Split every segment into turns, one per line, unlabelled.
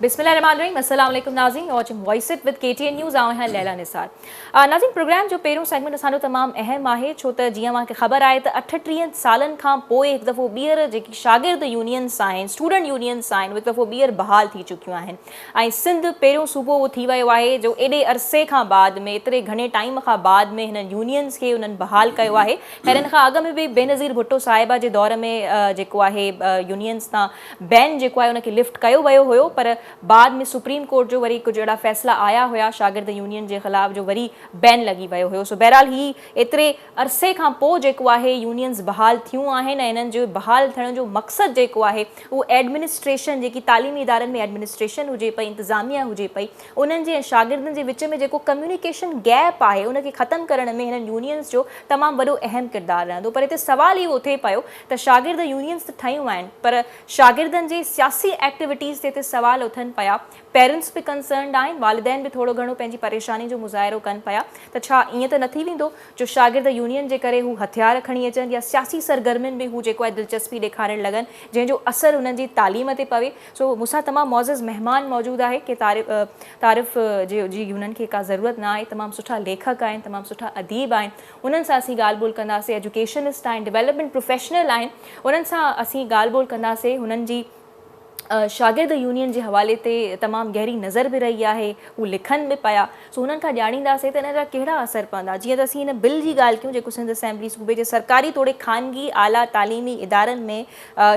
बिस्मिल्लाहिर्रहमानिर्रहीम अस्सलाम वालेकुम नाज़रीन watching voice it with KTN news आऊं हैं लैला निसार। नाज़रीन प्रोग्राम जो पहिरियों सेगमेंट असांजो तमामु अहम आहे छो त जीअं तव्हांखे ख़बर आहे त 38 सालनि खां पोइ हिकु दफ़ो ॿीहर जेकी शागिर्द यूनियन्स आहिनि स्टूडेंट यूनियन्स आहिनि हिकु दफ़ो ॿीहर बहाल थी चुकियूं आहिनि ऐं सिंध पहिरियों सूबो उहो थी वियो आहे जो एॾे अरसे खां बाद में एतिरे घणे टाइम खां बाद में हिननि यूनियन्स खे उन्हनि बहाल कयो आहे। ख़ैर हिन खां अॻु में बि बेनज़ीर भुट्टो साहिबा जे दौर में जेको आहे यूनियन्स तां बैन जेको आहे उनखे लिफ्ट कयो वियो हुयो, पर बाद में सुप्रीम कोर्ट जो वरी कुछ अहिड़ा फ़ैसिला आया हुआ शागिर्द यूनियन के ख़िलाफ़ जो वरी बैन लगी वियो हुयो। सो बहरहाल ही एतिरे अरसे खां पोइ जेको आहे यूनियन्स बहाल थियूं आहिनि ऐं इन्हनि जो बहाल थियण जो मक़सदु जेको आहे उहो एडमिनिस्ट्रेशन जेकी तालीमी इदारनि में एडमिनिस्ट्रेशन हुजे पई इंतज़ामिया हुजे पई उन्हनि जे शागिर्दनि जे विच में जेको कम्युनिकेशन गैप आहे उनखे ख़तमु करण में हिननि यूनियन्स जो तमामु वॾो अहम किरदारु रहंदो। पर हिते सवाल इहो थिए पियो त शागिर्द यूनियन्स त ठहियूं आहिनि पर शागिर्दनि जे सियासी एक्टिविटीज़ ते हिते सवाल उथनि पिया। पेरेंट्स भी कंसर्नड आहिनि, वालिदैन भी थोड़ो घणो पंहिंजी परेशानी जो मुज़ाहिरो कनि पिया त छा ईअं त न थी वेंदो जो शागिर्द यूनियन जे करे हू हथियार खणी अचनि या सियासी सरगर्मियुनि में हू जेको आहे दिलचस्पी ॾेखारणु लॻनि जंहिंजो असरु हुननि जी तालीम ते पवे। सो मूंसां तमामु मौज़ज़ महिमान मौजूदु आहे कि तारीफ़ जी हुननि खे का ज़रूरत न आहे, तमामु सुठा लेखक आहिनि, तमामु सुठा अदीब आहिनि, उन्हनि सां असीं ॻाल्हि ॿोल कंदासीं। एजुकेशनिस्ट आहिनि, डेवलपमेंट प्रोफेशनल आहिनि, उन्हनि सां असीं ॻाल्हि ॿोल कंदासीं। हुननि जी शागिर्द यूनियन के हवाले ते तमामु गहरी नज़र भी रही है, वो लिखन भी पिया। सो उन्हनि खां ॼाणींदासीं त इन जा कहिड़ा असर पवंदा। जीअं त असीं हिन बिल जी ॻाल्हि कयूं जेको सिंध असेंबली सूबे जे सरकारी तोड़े ख़ानगी आला तालीमी इदारनि में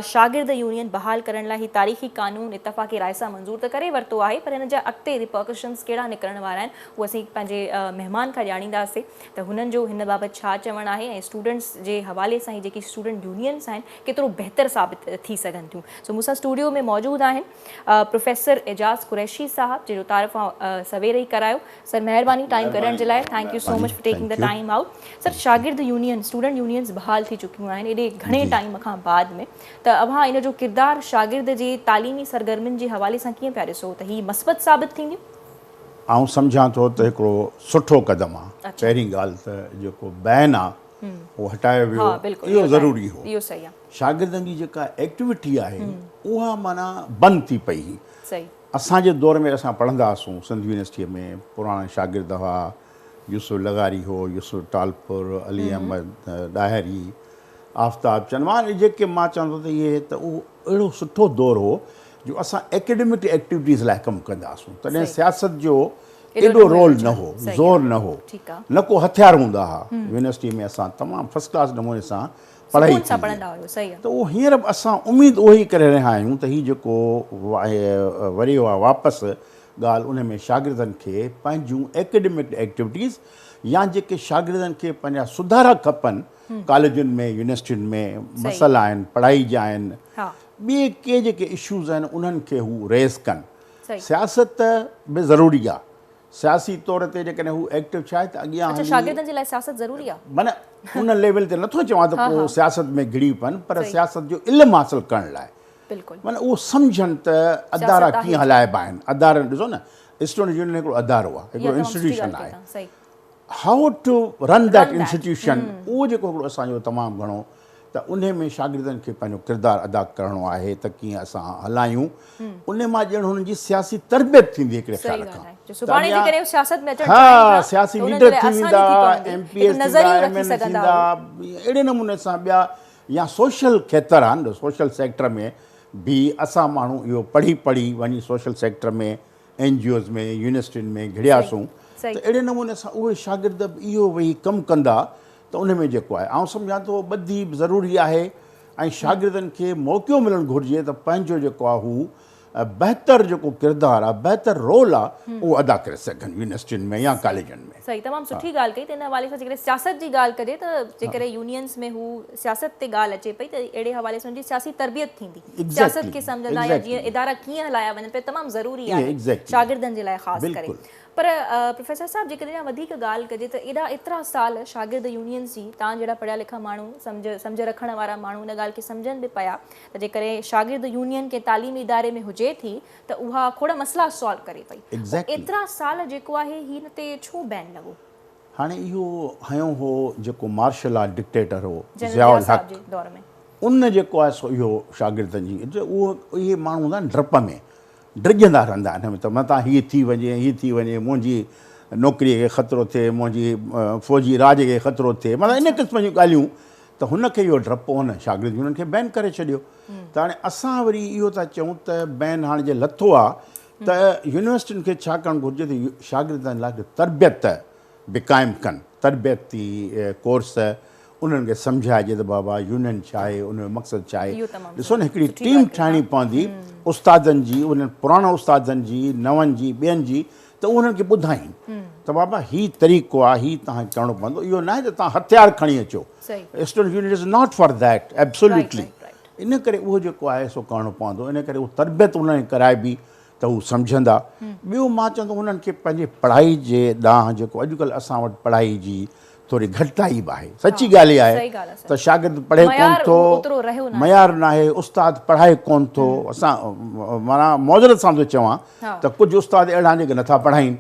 शागिर्द यूनियन बहाल करण लाइ ही तारीख़ी कानून इतफ़ाक़ी राय सां मंज़ूर त करे वरितो आहे, पर हिन जा अॻिते रिपर्कशन्स कहिड़ा निकिरण वारा आहिनि उहो असीं पंहिंजे महिमान खां ॼाणींदासीं त हुननि जो हिन बाबति छा चवणु आहे ऐं स्टूडेंट्स जे हवाले सां जेकी स्टूडेंट यूनियन्स आहिनि केतिरो बहितर साबित थी सघनि थियूं। सो मूंसां स्टूडियो में मौजूद आहिनि प्रोफेसर एजाज़ कुरैशी साहब जो तारीफ़ सवेरे ही करायो। सर महिरबानी टाइम करण जे लाइ, thank you so much for taking the time out. Sir शागिर्द यूनियन स्टूडेंट यूनियन्स बहाल थी चुकियूं आहिनि एॾे घणे टाइम खां बाद में, त अव्हां इन जो किरदारु शागिर्द जे तालीमी सरगर्मियुनि जे हवाले सां कीअं पिया ॾिसो त ही मस्बत साबित थींदियूं?
आउं सम्झां थो त हिकिड़ो सुठो क़दम आहे। पहिरीं ॻाल्हि त जेको बैन आहे वो हटायो वियो, इहो ज़रूरी हो।
इहो सही आहे।
शागिर्दनि जी जेका एक्टिविटी आहे उहा माना बंदि थी पई हुई।
सही।
असांजे दौर में असां पढ़ंदा हुआसीं सिंध यूनिवर्सिटीअ में, पुराणा शागिर्द हुआ, यूसुफ लगारी हो, यूसुफ टालपुर, अली अहमद ॾाहिरी, आफ़ताब चंद, मां जेके मां चवंदो त इहे त उहो अहिड़ो सुठो दौर हो जो असां एकेडमिक एक्टिविटीज़ लाइ कमु कंदा हुआसीं। तॾहिं सियासत जो एॾो रोल न हो, ज़ोर न हो, न को हथियार हूंदा हुआ। यूनिवर्सिटी में असां तमामु फर्स्ट क्लास नमूने सां पढ़ाई त उहो हींअर बि असां उमेदु उहो ई करे रहिया आहियूं त हीउ जेको वरी आहे वापसि ॻाल्हि उन में शागिर्दनि खे पंहिंजूं एकेडमिक एक्टिविटीज़ या जेके शागिर्दनि खे पंहिंजा सुधारा खपनि कॉलेजुनि में यूनिवर्सिटियुनि में मसइला आहिनि पढ़ाई जा आहिनि, ॿिए के जेके इशूज़ आहिनि उन्हनि खे हू रेज़ कनि। सियासत बि ज़रूरी आहे, सियासी तौर ते जेकॾहिं हू एक्टिव छा आहे त अॻियां
शागिर्दनि जे लाइ सियासत ज़रूरी आहे।
माना उन लेवल ते नथो चवां त को सियासत में घिड़ी पवनि, पर सियासत जो इल्मु हासिलु करण लाइ माना उहो सम्झनि त अदारा कीअं हलाइबा आहिनि। अदारा ॾिसो न, स्टूडेंट यूनियन हिकिड़ो अदारो आहे, हिकिड़ो इंस्टीट्यूशन आहे, हाउ टू रन दैट इंस्टीट्यूशन उहो जेको हिकिड़ो असांजो तमामु घणो त उन में शागिर्दनि खे पंहिंजो किरदारु अदा करिणो आहे त कीअं असां हलायूं। उन मां ॼण हुननि जी सियासी तरबियत थींदी हिकिड़े ख़्याल खां। हा, सियासी लीडर थी वेंदा, MPS थींदा, MN थींदा, अहिड़े नमूने सां ॿिया या सोशल खेत्र आहे न, सोशल सेक्टर में बि असां माण्हू इहो पढ़ी पढ़ी वञी सोशल सेक्टर में NGOs में यूनिवर्सिटियुनि में घिड़ियासीं त अहिड़े नमूने सां उहे शागिर्द बि इहो वेही कमु कंदा त उन में जेको आहे आउं सम्झां थो ॿधी बि ज़रूरी आहे ऐं शागिर्दनि खे मौक़ो मिलणु घुरिजे त पंहिंजो जेको आहे हू बहितर जेको किरदारु आहे, बहितर रोल आहे, उहो अदा करे सघनि यूनिवर्सिटियुनि में या कॉलेजनि में।
सही, तमामु सुठी ॻाल्हि कई। त इन हवाले सां जेकॾहिं सियासत जी ॻाल्हि कजे त जेकॾहिं यूनियन्स में हू सियासत ते ॻाल्हि अचे पई त अहिड़े हवाले सां हुनजी सियासी तरबियत थींदी, सियासत खे सम्झंदा या जीअं इदारा कीअं हलाया वञनि पिया, तमामु ज़रूरी आहे शागिर्दनि जे लाइ ख़ासि करे। पर प्रोफेसर साहब जेकॾहिं वधीक ॻाल्हि कजे त एतिरा साल शागिर्द यूनियन्स जी तव्हां जहिड़ा पढ़िया लिखा माण्हू सम्झ रखण वारा माण्हू इन ॻाल्हि खे सम्झनि बि पिया त जेकॾहिं शागिर्द यूनियन के तालीमी इदारे में हुजे थी त उहा खोड़ मसइला सॉल्व करे पई। एतिरा साल जेको आहे हिन ते छो बैन लॻो?
हाणे इहो हयो हो जेको मार्शल आर्ट डिक्टेटर हो ज़ियाउल हक़ जे दौर में, उन जेको आहे सो इहो शागिर्दनि जी उहो इहे माण्हू हूंदा आहिनि डप में ड्रिजंदा रहंदा आहिनि हिन में, त मतां हीअ थी वञे, मुंहिंजी नौकिरीअ खे ख़तरो थिए, मुंहिंजी फ़ौजी राज खे ख़तरो थिए, मतिलबु इन क़िस्म जूं ॻाल्हियूं। त हुनखे इहो डपु हुन शागिर्द हुननि खे बैन करे छॾियो। त हाणे असां वरी इहो था चऊं त बैन हाणे जे लथो आहे त यूनिवर्सिटियुनि खे छा करणु घुरिजे त शागिर्दनि लाइ तरबियत बि क़ाइमु कनि, तरबियती कोर्स उन्हनि खे सम्झाइजे त बाबा यूनियन छा आहे, उन जो मक़सदु छा आहे। ॾिसो न, हिकिड़ी टीम ठाहिणी पवंदी उस्तादनि जी, उन्हनि पुराणा उस्तादनि जी, नवनि जी, ॿियनि जी, त उन्हनि खे ॿुधाइनि त बाबा हीउ तरीक़ो आहे, हीउ तव्हांखे करिणो पवंदो। इहो न आहे त तव्हां हथियार खणी अचो, student union is not for that, absolutely. इन करे उहो जेको आहे सो करिणो पवंदो। इन करे उहो तरबियत उन्हनि खे कराइबी त हू सम्झंदा। ॿियो मां चवंदो उन्हनि खे पंहिंजे पढ़ाई जे ॾांहुं जेको अॼुकल्ह असां वटि पढ़ाई जी थोरी घटिताई बि आहे, सची ॻाल्हि इहा आहे त शागिर्द पढ़े कोन थो, मयार न आहे, उस्ताद पढ़ाए कोन थो। असां माना मौज़रत सां थो चवां त कुझु उस्ताद अहिड़ा आहिनि जेके नथा पढ़ाइनि,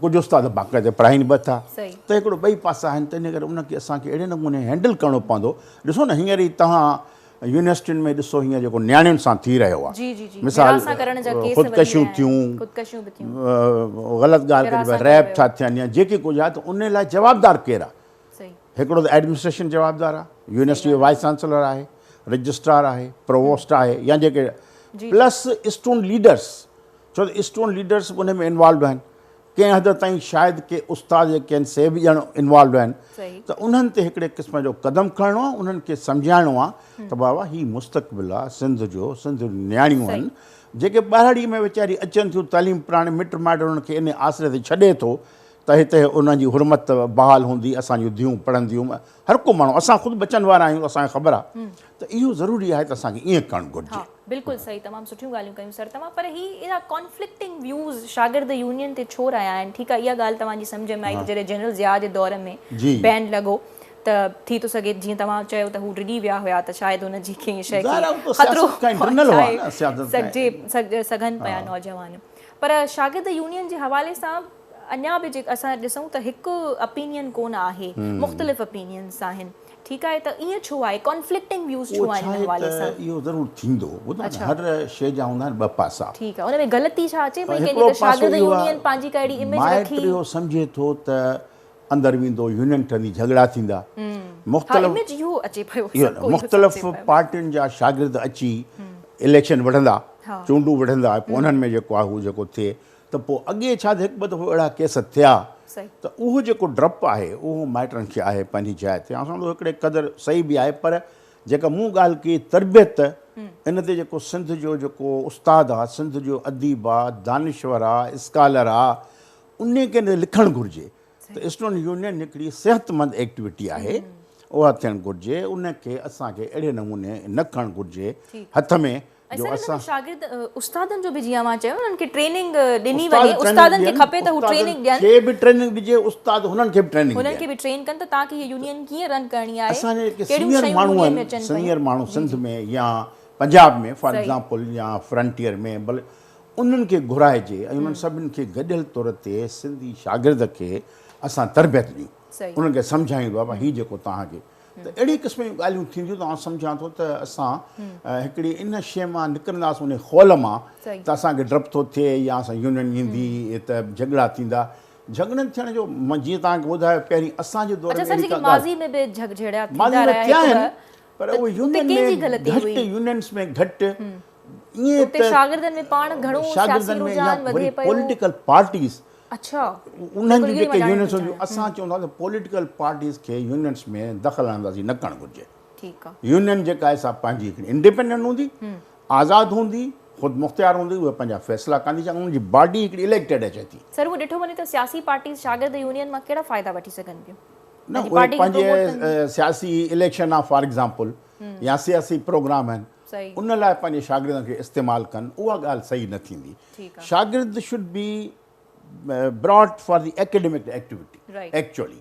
कुझु उस्ताद बाक़ाइदे पढ़ाइनि बि था। त हिकिड़ो ॿई पासा आहिनि। त इन करे उनखे असांखे अहिड़े नमूने हैंडल करिणो पवंदो। ॾिसो न, हींअर ई तव्हां यूनिवर्सिटियुनि में ॾिसो हींअर जेको नियाणियुनि सां थी रहियो आहे, मिसाल ख़ुदकशियूं थियूं, ग़लति ॻाल्हि कई, रैप था थियनि या जेके कुझु आहे, त उन लाइ जवाबदारु केरु आहे? हिकिड़ो त एडमिनिस्ट्रेशन जवाबदारु आहे, यूनिवर्सिटी जो वाइस चांसलर आहे, रजिस्ट्रार आहे, प्रोवोस्ट आहे, या जेके प्लस स्टूडेंट लीडर्स, छो त स्टूडेंट लीडर्स उन में इन्वॉल्व आहिनि। कंहिं हद ताईं शायदि के उस्ताद जेके आहिनि से बि ॼण इन्वॉल्व आहिनि। त उन्हनि ते हिकिड़े क़िस्म जो क़दम खणणो आहे, उन्हनि खे सम्झाइणो आहे त बाबा हीउ मुस्तक़बिल आहे सिंध जो, सिंध जूं नियाणियूं आहिनि जेके ॿाहिरि में वीचारी अचनि थियूं, तइलीम पुराणे मिट माइट उन्हनि खे इन आसिरे ते छॾे थो त हिते उन्हनि जी हुरमत बहाल हूंदी, असांजूं धीअरूं पढ़ंदियूं, हर को माण्हू, असां ख़ुदि बचनि वारा आहियूं, असांखे ख़बर आहे। त इहो ज़रूरी आहे त असांखे ईअं करणु घुरिजे।
बिल्कुलु सही, तमामु सुठियूं ॻाल्हियूं कयूं सर तव्हां। पर ही एॾा कॉन्फ्लिक्टिंग व्यूज़ शागिर्द यूनियन ते छो रहिया आहिनि? ठीकु आहे, इहा ॻाल्हि तव्हांजी सम्झ में आई जॾहिं जनरल ज़िया जे दौर में बैन लॻो त थी थो सघे, जीअं तव्हां चयो त हू डिॼी विया हुया त शायदि हुनजी कंहिं शइ खे ख़तरो सघनि पिया नौजवान। पर शागिर्द यूनियन जे हवाले सां अञा बि जेका असां ॾिसूं त हिकु ओपिनियन कोन आहे, मुख़्तलिफ़ ओपिनियंस आहिनि। ठीकु आहे, त ईअं छो आहे? कॉन्फ्लिक्टिंग व्यूज़ छो आहिनि हिन हवाले सां?
इहो ज़रूरु थींदो, हर शइ जा हूंदा आहिनि ॿ पासा।
ठीकु आहे, हुन में ग़लती छा अचे पई कंहिंजी? त शागिर्द यूनियन पंहिंजी कहिड़ी इमेज रखी,
इहो सम्झे थो त अंदरि वेंदो यूनियन ठहंदी, झगड़ा थींदा, मुख़्तलिफ़ पार्टियुनि जा शागिर्द अची इलेक्शन वठंदा, चूंडूं वठंदा, पोइ उन्हनि में जेको आहे हू जेको थिए त पोइ अॻे छा हिकु ॿ दफ़ो अहिड़ा केस थिया त उहो जेको डपु आहे उहो माइटनि खे आहे पंहिंजी जाइ ते। असां हिकिड़े क़दुरु सही बि आहे, पर जेका मूं ॻाल्हि कई तरबियत, इन ते जेको सिंध जो जेको उस्तादु आहे, सिंध जो अदीब आहे, दानिश्वर आहे, स्कॉलर आहे, उन खे लिखणु घुरिजे त स्टूडेंट यूनियन हिकिड़ी सेहतमंद एक्टिविटी आहे, उहा थियणु घुरिजे। उनखे असांखे अहिड़े नमूने न खणणु घुरिजे हथ में जो असां
शागिर्द उस्तादनि जो बि, जीअं मां चयो, उन्हनि खे ट्रेनिंग ॾिनी वञे, उस्तादनि खे खपे त हू ट्रेनिंग ॾियनि,
खे बि ट्रेनिंग ॾिजे, उस्ताद हुननि खे बि ट्रेनिंग ॾियनि,
हुननि खे बि ट्रेन कनि त ताकि हीअ यूनियन कीअं रन करणी आहे।
असांजे जेके सीनियर माण्हू आहिनि, सीनियर माण्हू सिंध में या पंजाब में फॉर एग्ज़ाम्पल या फ्रंटियर में, भले उन्हनि खे घुराइजे ऐं उन्हनि सभिनी खे गॾियल तौर ते सिंधी शागिर्द खे असां तरबियत ॾियूं, उन्हनि खे सम्झायूं बाबा हीउ जेको तव्हांखे। त अहिड़ी क़िस्म जूं ॻाल्हियूं थींदियूं त आउं सम्झां थो त असां हिकिड़ी इन शइ मां निकिरंदासीं, उन खोल मां, त असांखे डपु थो थिए या असां यूनियन ईंदी त झगड़ा थींदा। झगड़नि थियण जो जीअं तव्हांखे ॿुधायो पहिरीं असांजे दौर में, पर उहे यूनियन में घटि, यूनियन्स में घटि, ईअं त शागिर्दनि में पाण घणो शागिर्दनि में या वरी पॉलिटिकल पार्टीज़, अच्छा उन्हनि जी जेके यूनियन्स हुयूं, असां चवंदा त पॉलिटिकल पार्टीज़ खे यूनियन्स में दख़ल अंदाज़ी न करणु घुरिजे। ठीकु आहे, यूनियन जेका आहे सा पंहिंजी हिकिड़ी इंडिपेंडेंट हूंदी, आज़ादु हूंदी, ख़ुदि मुख़्तियार हूंदी, उहे पंहिंजा फ़ैसिला कंदी, छा उन्हनि जी बॉडी हिकिड़ी इलेक्टेड अचे थी। सर, उहो ॾिठो वञे त सियासी पार्टीज़ शागिर्द यूनियन मां कहिड़ा फ़ाइदा वठी सघनि पियूं? न, उहे पंहिंजे सियासी इलेक्शन आहे फॉर एग्ज़ाम्पल, या सियासी प्रोग्राम आहिनि, उन लाइ पंहिंजे शागिर्दनि खे इस्तेमालु कनि, उहा ॻाल्हि सही न थींदी। शागिर्द should be brought for the academic activity actually.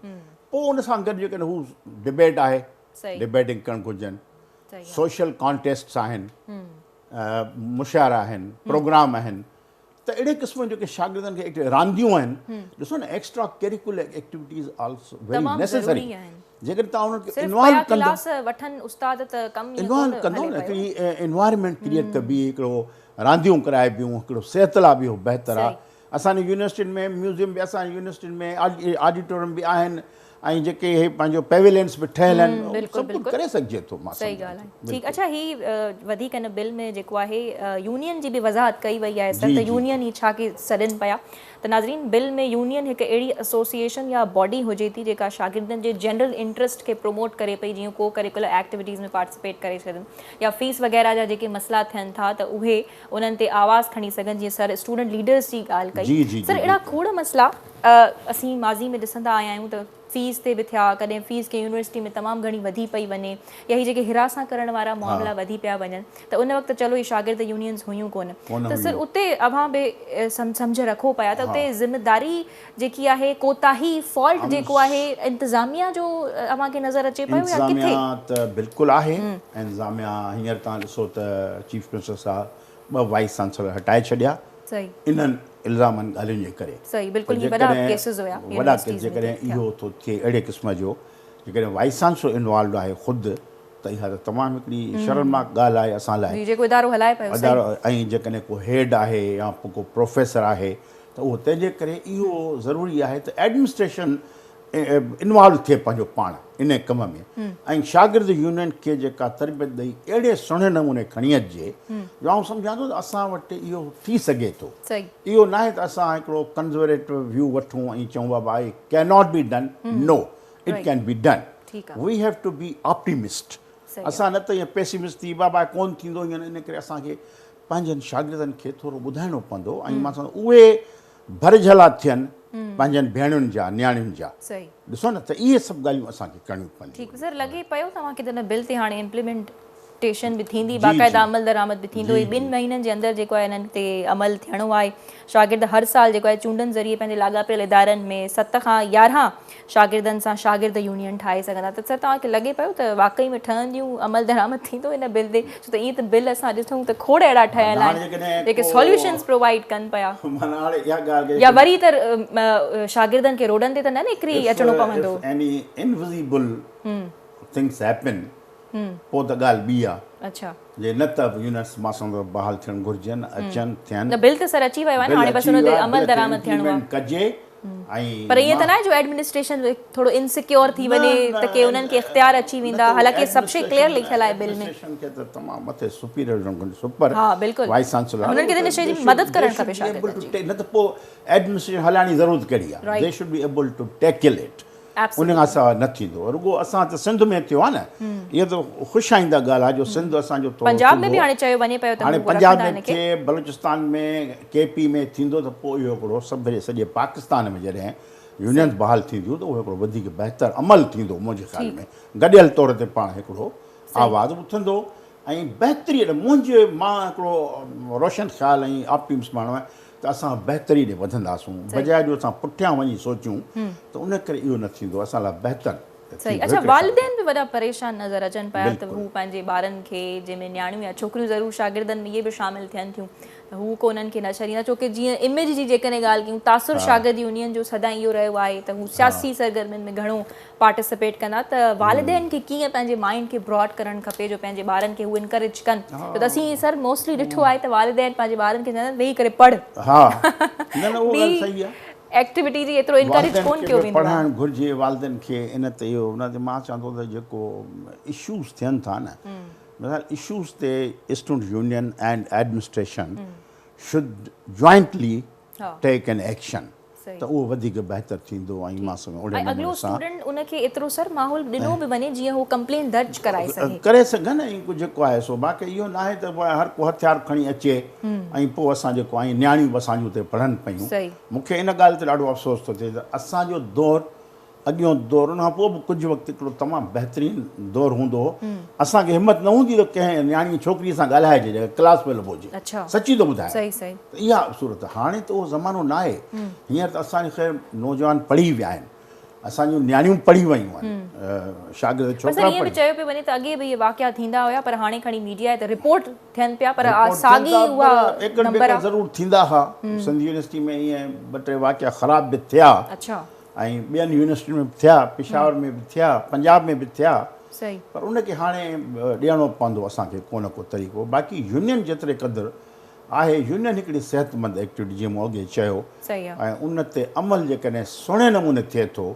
पोइ उन सां गॾु जेकॾहिं हू डिबेट आहे, डिबेटिंग करणु घुरिजनि, सोशल कॉन्टेस्ट्स आहिनि, मुशाइरा आहिनि, प्रोग्राम आहिनि, त अहिड़े क़िस्म जेके शागिर्दनि खे रांदियूं आहिनि, ॾिसो न, extra curricular activities also very necessary. जेकॾहिं तव्हां उन्हनि खे इन्वॉल्व कंदो, इन्वॉल्व कंदो न, हिकिड़ी एनवायरमेंट क्रिएट कबी, हिकिड़ो रांदियूं कराइबियूं, हिकिड़ो सिहत लाइ बि उहो बहितरु आहे। असांजी यूनिवर्सिटियुनि में म्यूज़ियम बि, असांजी यूनिवर्सिटियुनि में ऑडिटोरियम बि आहिनि ऐं जेके इहे पंहिंजो पेविलियंस बि ठहियल आहिनि, सभु कुझु करे सघिजे थो। मां
सही ॻाल्हि आहे। ठीकु, अच्छा ही वधीक हिन बिल में जेको आहे यूनियन जी बि वज़ाहत कई वई आहे सर, त यूनियन ही छा के सॾनि पिया। त नाज़रीन, बिल में यूनियन हिकु अहिड़ी एसोसिएशन या बॉडी हुजे थी जेका शागिर्दनि जे जनरल इंट्रस्ट खे प्रमोट करे पई, जीअं को करिकुलर एक्टिविटीज़ में पार्टिसिपेट करे सघनि या फीस वग़ैरह जा जेके मसइला थियनि था त उहे उन्हनि ते आवाज़ खणी सघनि, जीअं सर स्टूडेंट लीडर्स जी ॻाल्हि कई। सर अहिड़ा खोड़ मसइला असीं माज़ी में ॾिसंदा आया आहियूं त फीस ते बि थिया, कॾहिं फीस खे यूनिवर्सिटी में तमामु घणी वधी पई वञे, या ही जेके हिरासा करण वारा मामला वधी पिया वञनि, त उन वक़्तु चलो ही शागिर्द यूनियंस हुयूं कोन, त सर उते अव्हां बि सम्झ रखो पिया त उते ज़िमेदारी जेकी आहे, कोताही, फॉल्ट जेको आहे इंतिज़ामिया जो अव्हांखे नज़र अचे पियो या किथे?
त बिल्कुलु आहे इंतिज़ामिया। हींअर तव्हां ॾिसो त चीफ मिनिस्टर साहब 2 वाइस चांसलर हटाए छॾिया
सही
इन्हनि इल्ज़ामनि ॻाल्हियुनि जे करे।
सही, बिल्कुलु ही वॾा केसिस हुया,
वॾा केस जेकॾहिं इहो थो थिए अहिड़े क़िस्म जो, जेकॾहिं वाइस चांसलर इन्वॉल्व आहे ख़ुदि, त इहा त तमामु हिकिड़ी शर्मनाक ॻाल्हि आहे असां लाइ।
जेको इदारो हलाए पियो
ऐं जेकॾहिं को हेड आहे या को प्रोफेसर आहे त उहो तंहिंजे करे इहो ज़रूरी आहे त एडमिनिस्ट्रेशन इन्वॉल्व थिए पंहिंजो पाण इन कम में, ऐं शागिर्द यूनियन खे जेका तरबियत ॾेई अहिड़े सुहिणे नमूने खणी अचिजे जो आउं सम्झां थो त असां वटि इहो थी सघे थो। इहो न आहे त असां हिकिड़ो कंज़र्वेटिव व्यू वठूं ऐं चऊं बाबा it can not be done. No, it can be done. We have to be optimist. असां न त ईअं पेसिमिस्ट थी बाबा कोन थींदो, ईअं इन करे असांखे पंहिंजनि शागिर्दनि खे थोरो ॿुधाइणो पवंदो, ऐं मां सम्झां उहे भरझला थियनि पंहिंजनि भेणुनि जा, न्याणियुनि जा। ॾिसो न, त इहे सभु ॻाल्हियूं असांखे करणियूं पवंदियूं।
ठीकु सर, लॻे पियो तव्हांखे त हिन बिल ते हाणे इम्प्लीमेंटेशन बि थींदी, बाक़ाइदा अमल दरामद बि थींदो, 2 महीननि जे अंदरि जेको आहे हिननि ते अमल थियणो आहे। शागिर्द हर साल जेको आहे चूंडनि ज़रिए पंहिंजे लाॻापियल इदारनि में 7 खां 11 शागिर्दनि सां शागिर्द यूनियन ठाहे सघंदा। त सर तव्हांखे लॻे पियो त वाक़ई में ठहंदियूं, अमल दरामद थींदो हिन बिल ते? छो त ईअं त बिल असां ॾिसूं त खोड़ अहिड़ा ठहियल आहिनि जेके सॉल्यूशंस प्रोवाइड कनि पिया, या वरी त शागिर्दनि खे रोडनि ते त न निकिरी अचिणो पवंदो?
पोइ त ॻाल्हि ॿी आहे। अच्छा, जे न त यूनिट्स मां सम्झो बहाल थियणु घुरिजनि, अचनि थियनि।
बिल त सर अची वियो आहे न, हाणे बसि हुन ते अमल दरामद थियणो आहे
कजे।
पर ईअं त न आहे जो एडमिनिस्ट्रेशन थोरो इनसिक्योर थी वञे त के उन्हनि खे इख्तियार अची वेंदा, हालांकि सभु शइ क्लियर लिखियल आहे बिल में।
तमामु मथे सुपीरियर सुपर वाइस चांसलर
हुननि खे इन शइ जी मदद करणु खपे शागिर्दनि जी।
न त पोइ एडमिनिस्ट्रेशन हलाइण जी ज़रूरत कहिड़ी आहे? They should be able to tackle it. उन खां सवाइ न थींदो। रुगो असां त सिंध में थियो आहे न, इहा त ख़ुशि आईंदा ॻाल्हि आहे जो सिंध असांजो
पंजाब में बि हाणे चयो वञे पियो त
हाणे पंजाब में थिए, बलूचिस्तान में, केपी में थींदो, त पोइ इहो हिकिड़ो सॼे पाकिस्तान में जॾहिं यूनियन्स बहाल थींदियूं त उहो हिकिड़ो वधीक बहितरु अमल थींदो मुंहिंजे ख़्याल में। गॾियल तौर ते पाण हिकिड़ो आवाज़ु उथंदो ऐं बहितरी मुंहिंजे मां हिकिड़ो रोशन ख़्यालु ऐं ऑप्टिमिस्ट माण्हू आहे त असां बहितरी ॾे वधंदासूं, बजाए जो असां पुठियां वञी सोचूं त उन करे इहो न थींदो असां लाइ बहितरु।
सही। अच्छा, वालिदैन बि वॾा परेशान नज़र अचनि पिया त हू पंहिंजे ॿारनि खे, जंहिंमें नियाणियूं या छोकिरियूं ज़रूरु शागिर्दनि में इहे बि शामिलु थियनि थियूं, त हू को उन्हनि खे न छॾींदा। छोकी जीअं इमेज जी जेकॾहिं ॻाल्हि कयूं, तासुर शागिर्द यूनियन जो सदाईं इहो रहियो आहे त हू सियासी सरगर्मियुनि में घणो पार्टिसिपेट कंदा, त वालिदैन खे कीअं पंहिंजे माइंड खे ब्रॉड करणु खपे जो पंहिंजे ॿारनि खे हू इनकरेज कनि? त असीं सर मोस्टली ॾिठो आहे त वालिदैन पंहिंजे ॿारनि खे चवंदा आहिनि वेही करे पढ़, एक्टिविटी जी एतिरो इनकरेज कोन कयो वेंदो आहे।
पढ़णु घुरिजे वालिदैन खे। इन ते इहो उन ते मां चवंदो त जेको इशूज़ थियनि था न, मिसाल इशूज़ ते student union and administration should jointly take an action, त उहो वधीक बहितरु थींदो। ऐं मां सम्झो
अॻिलो स्टूडेंट उनखे एतिरो सर माहौल ॾिनो बि वञे जीअं हू कंप्लेन दर्ज कराए
सघनि ऐं कुझु जेको आहे सो। बाक़ी इहो न आहे त हर को हथियार खणी अचे ऐं पोइ असां जेको आहे नियाणियूं बि असांजूं हुते पढ़नि पियूं। मूंखे इन ॻाल्हि ते ॾाढो अफ़सोस थो थिए त असांजो दौरु, अॻियों दौरु, उन खां पोइ बि कुझु वक़्तु हिकिड़ो तमामु बहितरीनु दौरु हूंदो हो। असांखे हिमत न हूंदी त कंहिं नियाणी छोकिरीअ सां ॻाल्हाइजे, क्लास में लभो हुजे। सची थो ॿुधाए, इहा सूरत। हाणे त उहो ज़मानो न आहे। हींअर त असांजे ख़ैर नौजवान पढ़ी विया आहिनि, असांजूं नियाणियूं पढ़ी वयूं आहिनि, शागिर्द छोकिरा
ईअं बि चयो पियो वञे त अॻे बि इहे वाक़िया थींदा हुया, पर हाणे खणी मीडिया आहे त रिपोर्ट थियनि पिया, पर साॻी उहा नंबर
ज़रूरु थींदा हुआ। सिंध यूनिवर्सिटी में ईअं 2-3 वाक़िया ख़राब बि थिया ऐं ॿियनि यूनिवर्सिटियुनि में बि थिया, पेशावर में बि थिया, पंजाब में बि थिया। पर उनखे हाणे ॾियणो पवंदो असांखे को न को तरीक़ो। बाक़ी यूनियन जेतिरे क़दुरु आहे यूनियन हिकिड़ी सिहतमंद एक्टिविटी जीअं मूं अॻे चयो
सही आहे
ऐं उन ते अमल जेकॾहिं सुहिणे नमूने थिए थो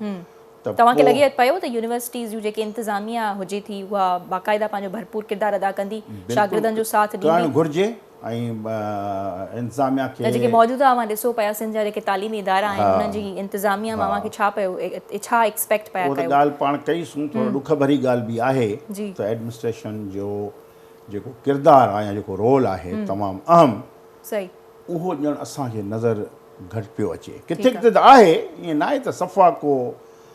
त
तव्हांखे
पोइ
लॻे पियो त यूनिवर्सिटीज़ जूं जेके इंतिज़ामिया हुजे थी उहा बाक़ाइदा पंहिंजो भरपूर किरदारु अदा कंदी शागिर्दनि जो साथ ॾींदी
करणु घुरिजे ऐं इंतिज़ामिया
त
खे
जेके मौजूदा मां ॾिसो पिया सिंध जा जेके तालीमी इदारा आहिनि उन्हनि जी इंतिज़ामिया मां खे छा पियो छा एक्सपेक्ट पिया
उहो त
कयो
ॻाल्हि पाण कईसूं थोरो ॾुख भरी ॻाल्हि बि आहे
जी।
त एडमिनिस्ट्रेशन जो जेको किरदारु आहे या जेको रोल आहे तमामु अहम
सही
उहो ॼण असांखे नज़र घटि पियो अचे किथे किथे त आहे ईअं न आहे त सफ़ा को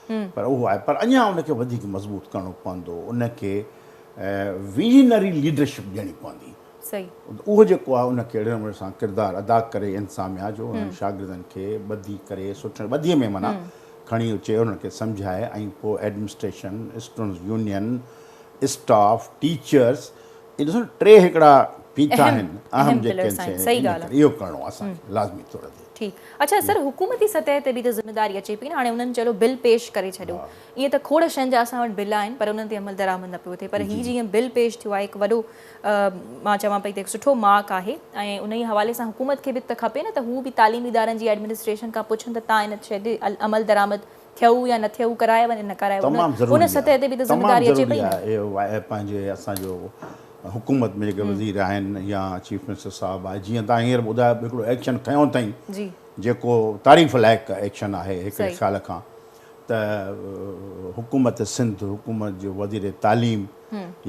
पर उहो आहे पर अञा उनखे वधीक मज़बूत करिणो पवंदो उनखे विजनरी लीडरशिप ॾियणी पवंदी
सही
उहो जेको आहे उनखे अहिड़े नमूने सां किरदारु अदा करे इंतिज़ामिया जो उन्हनि शागिर्दनि खे ॿधी करे सुठे ॿधीअ में माना खणी अचे उन्हनि खे सम्झाए ऐं पोइ administration students union staff teachers इहे ॾिसो टे हिकिड़ा पीठा आहिनि अहम जेके आहिनि इहो करिणो आहे असांखे लाज़मी तौर ते
ठीकु अच्छा सर हुकूमती सतह ते बि त ज़िमेदारी अचे पई न हाणे उन्हनि चलो बिल पेश करे छॾियो ईअं त खोड़ शयुनि जा असां वटि बिल आहिनि पर उन्हनि ते अमल दरामद न पियो थिए पर हीअ जीअं बिल पेश थियो आहे हिकु वॾो मां चवां पई त हिकु सुठो मार्क आहे ऐं उन ई हवाले सां हुकूमत खे बि त खपे न त हू बि तालीमी इदारनि जी एडमिनिस्ट्रेशन खां पुछनि त तव्हां इन शइ ते अमल दरामद थियऊं या न थियऊं कराए वञे न कराए उन सतह ते बि त ज़िमेदारी अचे पई
न पंहिंजे असांजो हुकूमत में जेके वज़ीर आहिनि या चीफ मिनिस्टर साहिबु आहे जीअं तव्हां हींअर ॿुधायो हिकिड़ो एक्शन खयों अथई जेको तारीफ़ लाइक़ु एक्शन आहे हिकिड़े ख़्याल खां त हुकूमत सिंध हुकूमत जो वज़ीर तालीम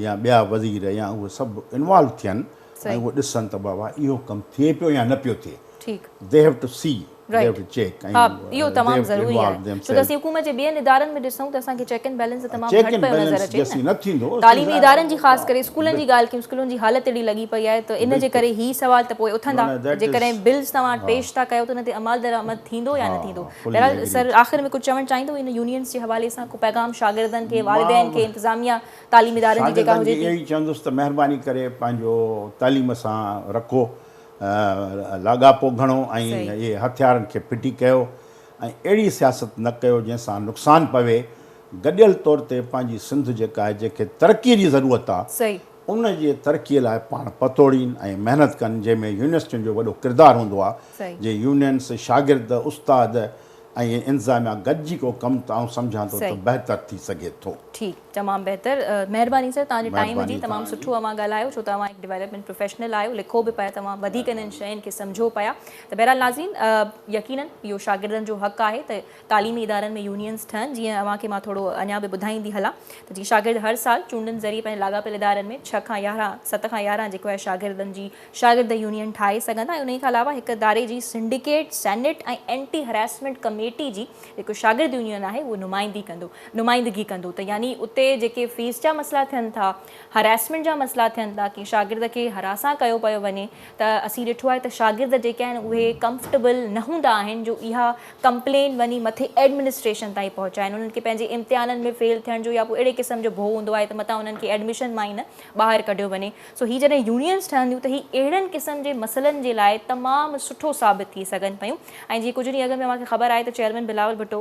या ॿिया वज़ीर या उहे सभु इन्वॉल्व थियनि ऐं उहे ॾिसनि त बाबा इहो कमु थिए पियो या न पियो थिए दे हैव टू सी
इहो तमामु ज़रूरी आहे छो त असीं हुकूमत जे ॿियनि इदारनि में ॾिसूं त असांखे चेक एंड बैलेंस तमामु घटि पियो नज़र अचे न तालीमी इदारनि जी ख़ासि करे स्कूलनि जी ॻाल्हि कयूं स्कूलनि जी हालत एॾी लॻी पई आहे त इन जे करे ही सवाल त पोइ उथंदा जेकॾहिं बिल्स तव्हां पेश था कयो त उन ते अमल दरामद थींदो या न थींदो बहरहाल सर आख़िर में कुझु चवणु चाहींदो इन यूनियंस जे हवाले सां को पैगाम शागिर्दनि खे वालिदैन खे इंतिज़ामिया तालीमी इदारनि जी जेका हुजे
इहो ई चवंदुसि त महिरबानी करे पंहिंजो तालीम सां रखो लाॻापो घणो ऐं इहे हथियारनि खे फिटी कयो ऐं अहिड़ी सियासत न कयो जंहिंसां नुक़सानु पवे गॾियल तौर ते पंहिंजी सिंध जेका आहे जंहिंखे तरक़ीअ जी ज़रूरत आहे उन जे तरक़ीअ लाइ पाण पतोड़ीनि ऐं महिनत कनि जंहिंमें यूनिवर्सिटियुनि जो वॾो किरदारु हूंदो आहे जे यूनियन्स शागिर्द उस्ताद ऐं इंतिज़ामिया गॾिजी को कमु त आउं सम्झां थो त बहितरु थी सघे थो
ठीकु तमामु बहितरु महिरबानी सर तव्हांजे टाइम जी तमामु सुठो अवां ॻाल्हायो छो तव्हां हिकु डेवलपमेंट प्रोफेशनल आहियो लिखो बि पिया तव्हां वधीक इन्हनि शयुनि खे सम्झो पिया त बहरहाल नाज़रीन यकीनन इहो शागिर्दनि जो हक़ आहे त तालीमी इदारनि में यूनियन्स ठहनि जीअं अव्हांखे मां थोरो अञा बि ॿुधाईंदी हलां त जीअं शागिर्द हर साल चूंडनि ज़रिए पंहिंजे लाॻापियल इदारनि में 6 खां 11 7 खां 11 जेको आहे शागिर्दनि जी शागिर्द यूनियन ठाहे सघंदा ऐं उन खां अलावा हिकु इदारे जी सिंडिकेट सेनेट ऐं एंटी हरासमेंट कमेटी जी जेको शागिर्द यूनियन आहे उहो नुमाइंदगी कंदो त यानी उते जेके फीस जा मसइला थियनि था हरासमेंट जा मसइला थियनि था कि शागिर्द खे हरासां कयो पियो वञे त असीं ॾिठो आहे त शागिर्द जेके आहिनि उहे कंफर्टेबल न हूंदा आहिनि जो इहा कंप्लेन वञी मथे एडमिनिस्ट्रेशन ताईं पहुचाइनि उन्हनि खे पंहिंजे इम्तिहाननि में फेल थियण जो या पोइ अहिड़े क़िस्म जो भउ हूंदो आहे त मथां उन्हनि खे एडमिशन मां ई न ॿाहिरि कढियो वञे सो हीअ जॾहिं यूनियन्स ठहंदियूं त हीअ अहिड़नि क़िस्म जे मसइलनि जे लाइ तमामु सुठो साबित थी सघनि पियूं ऐं जीअं कुझु ॾींहं अॻु में मूंखे ख़बर आहे त चेयरमैन बिलावल भुट्टो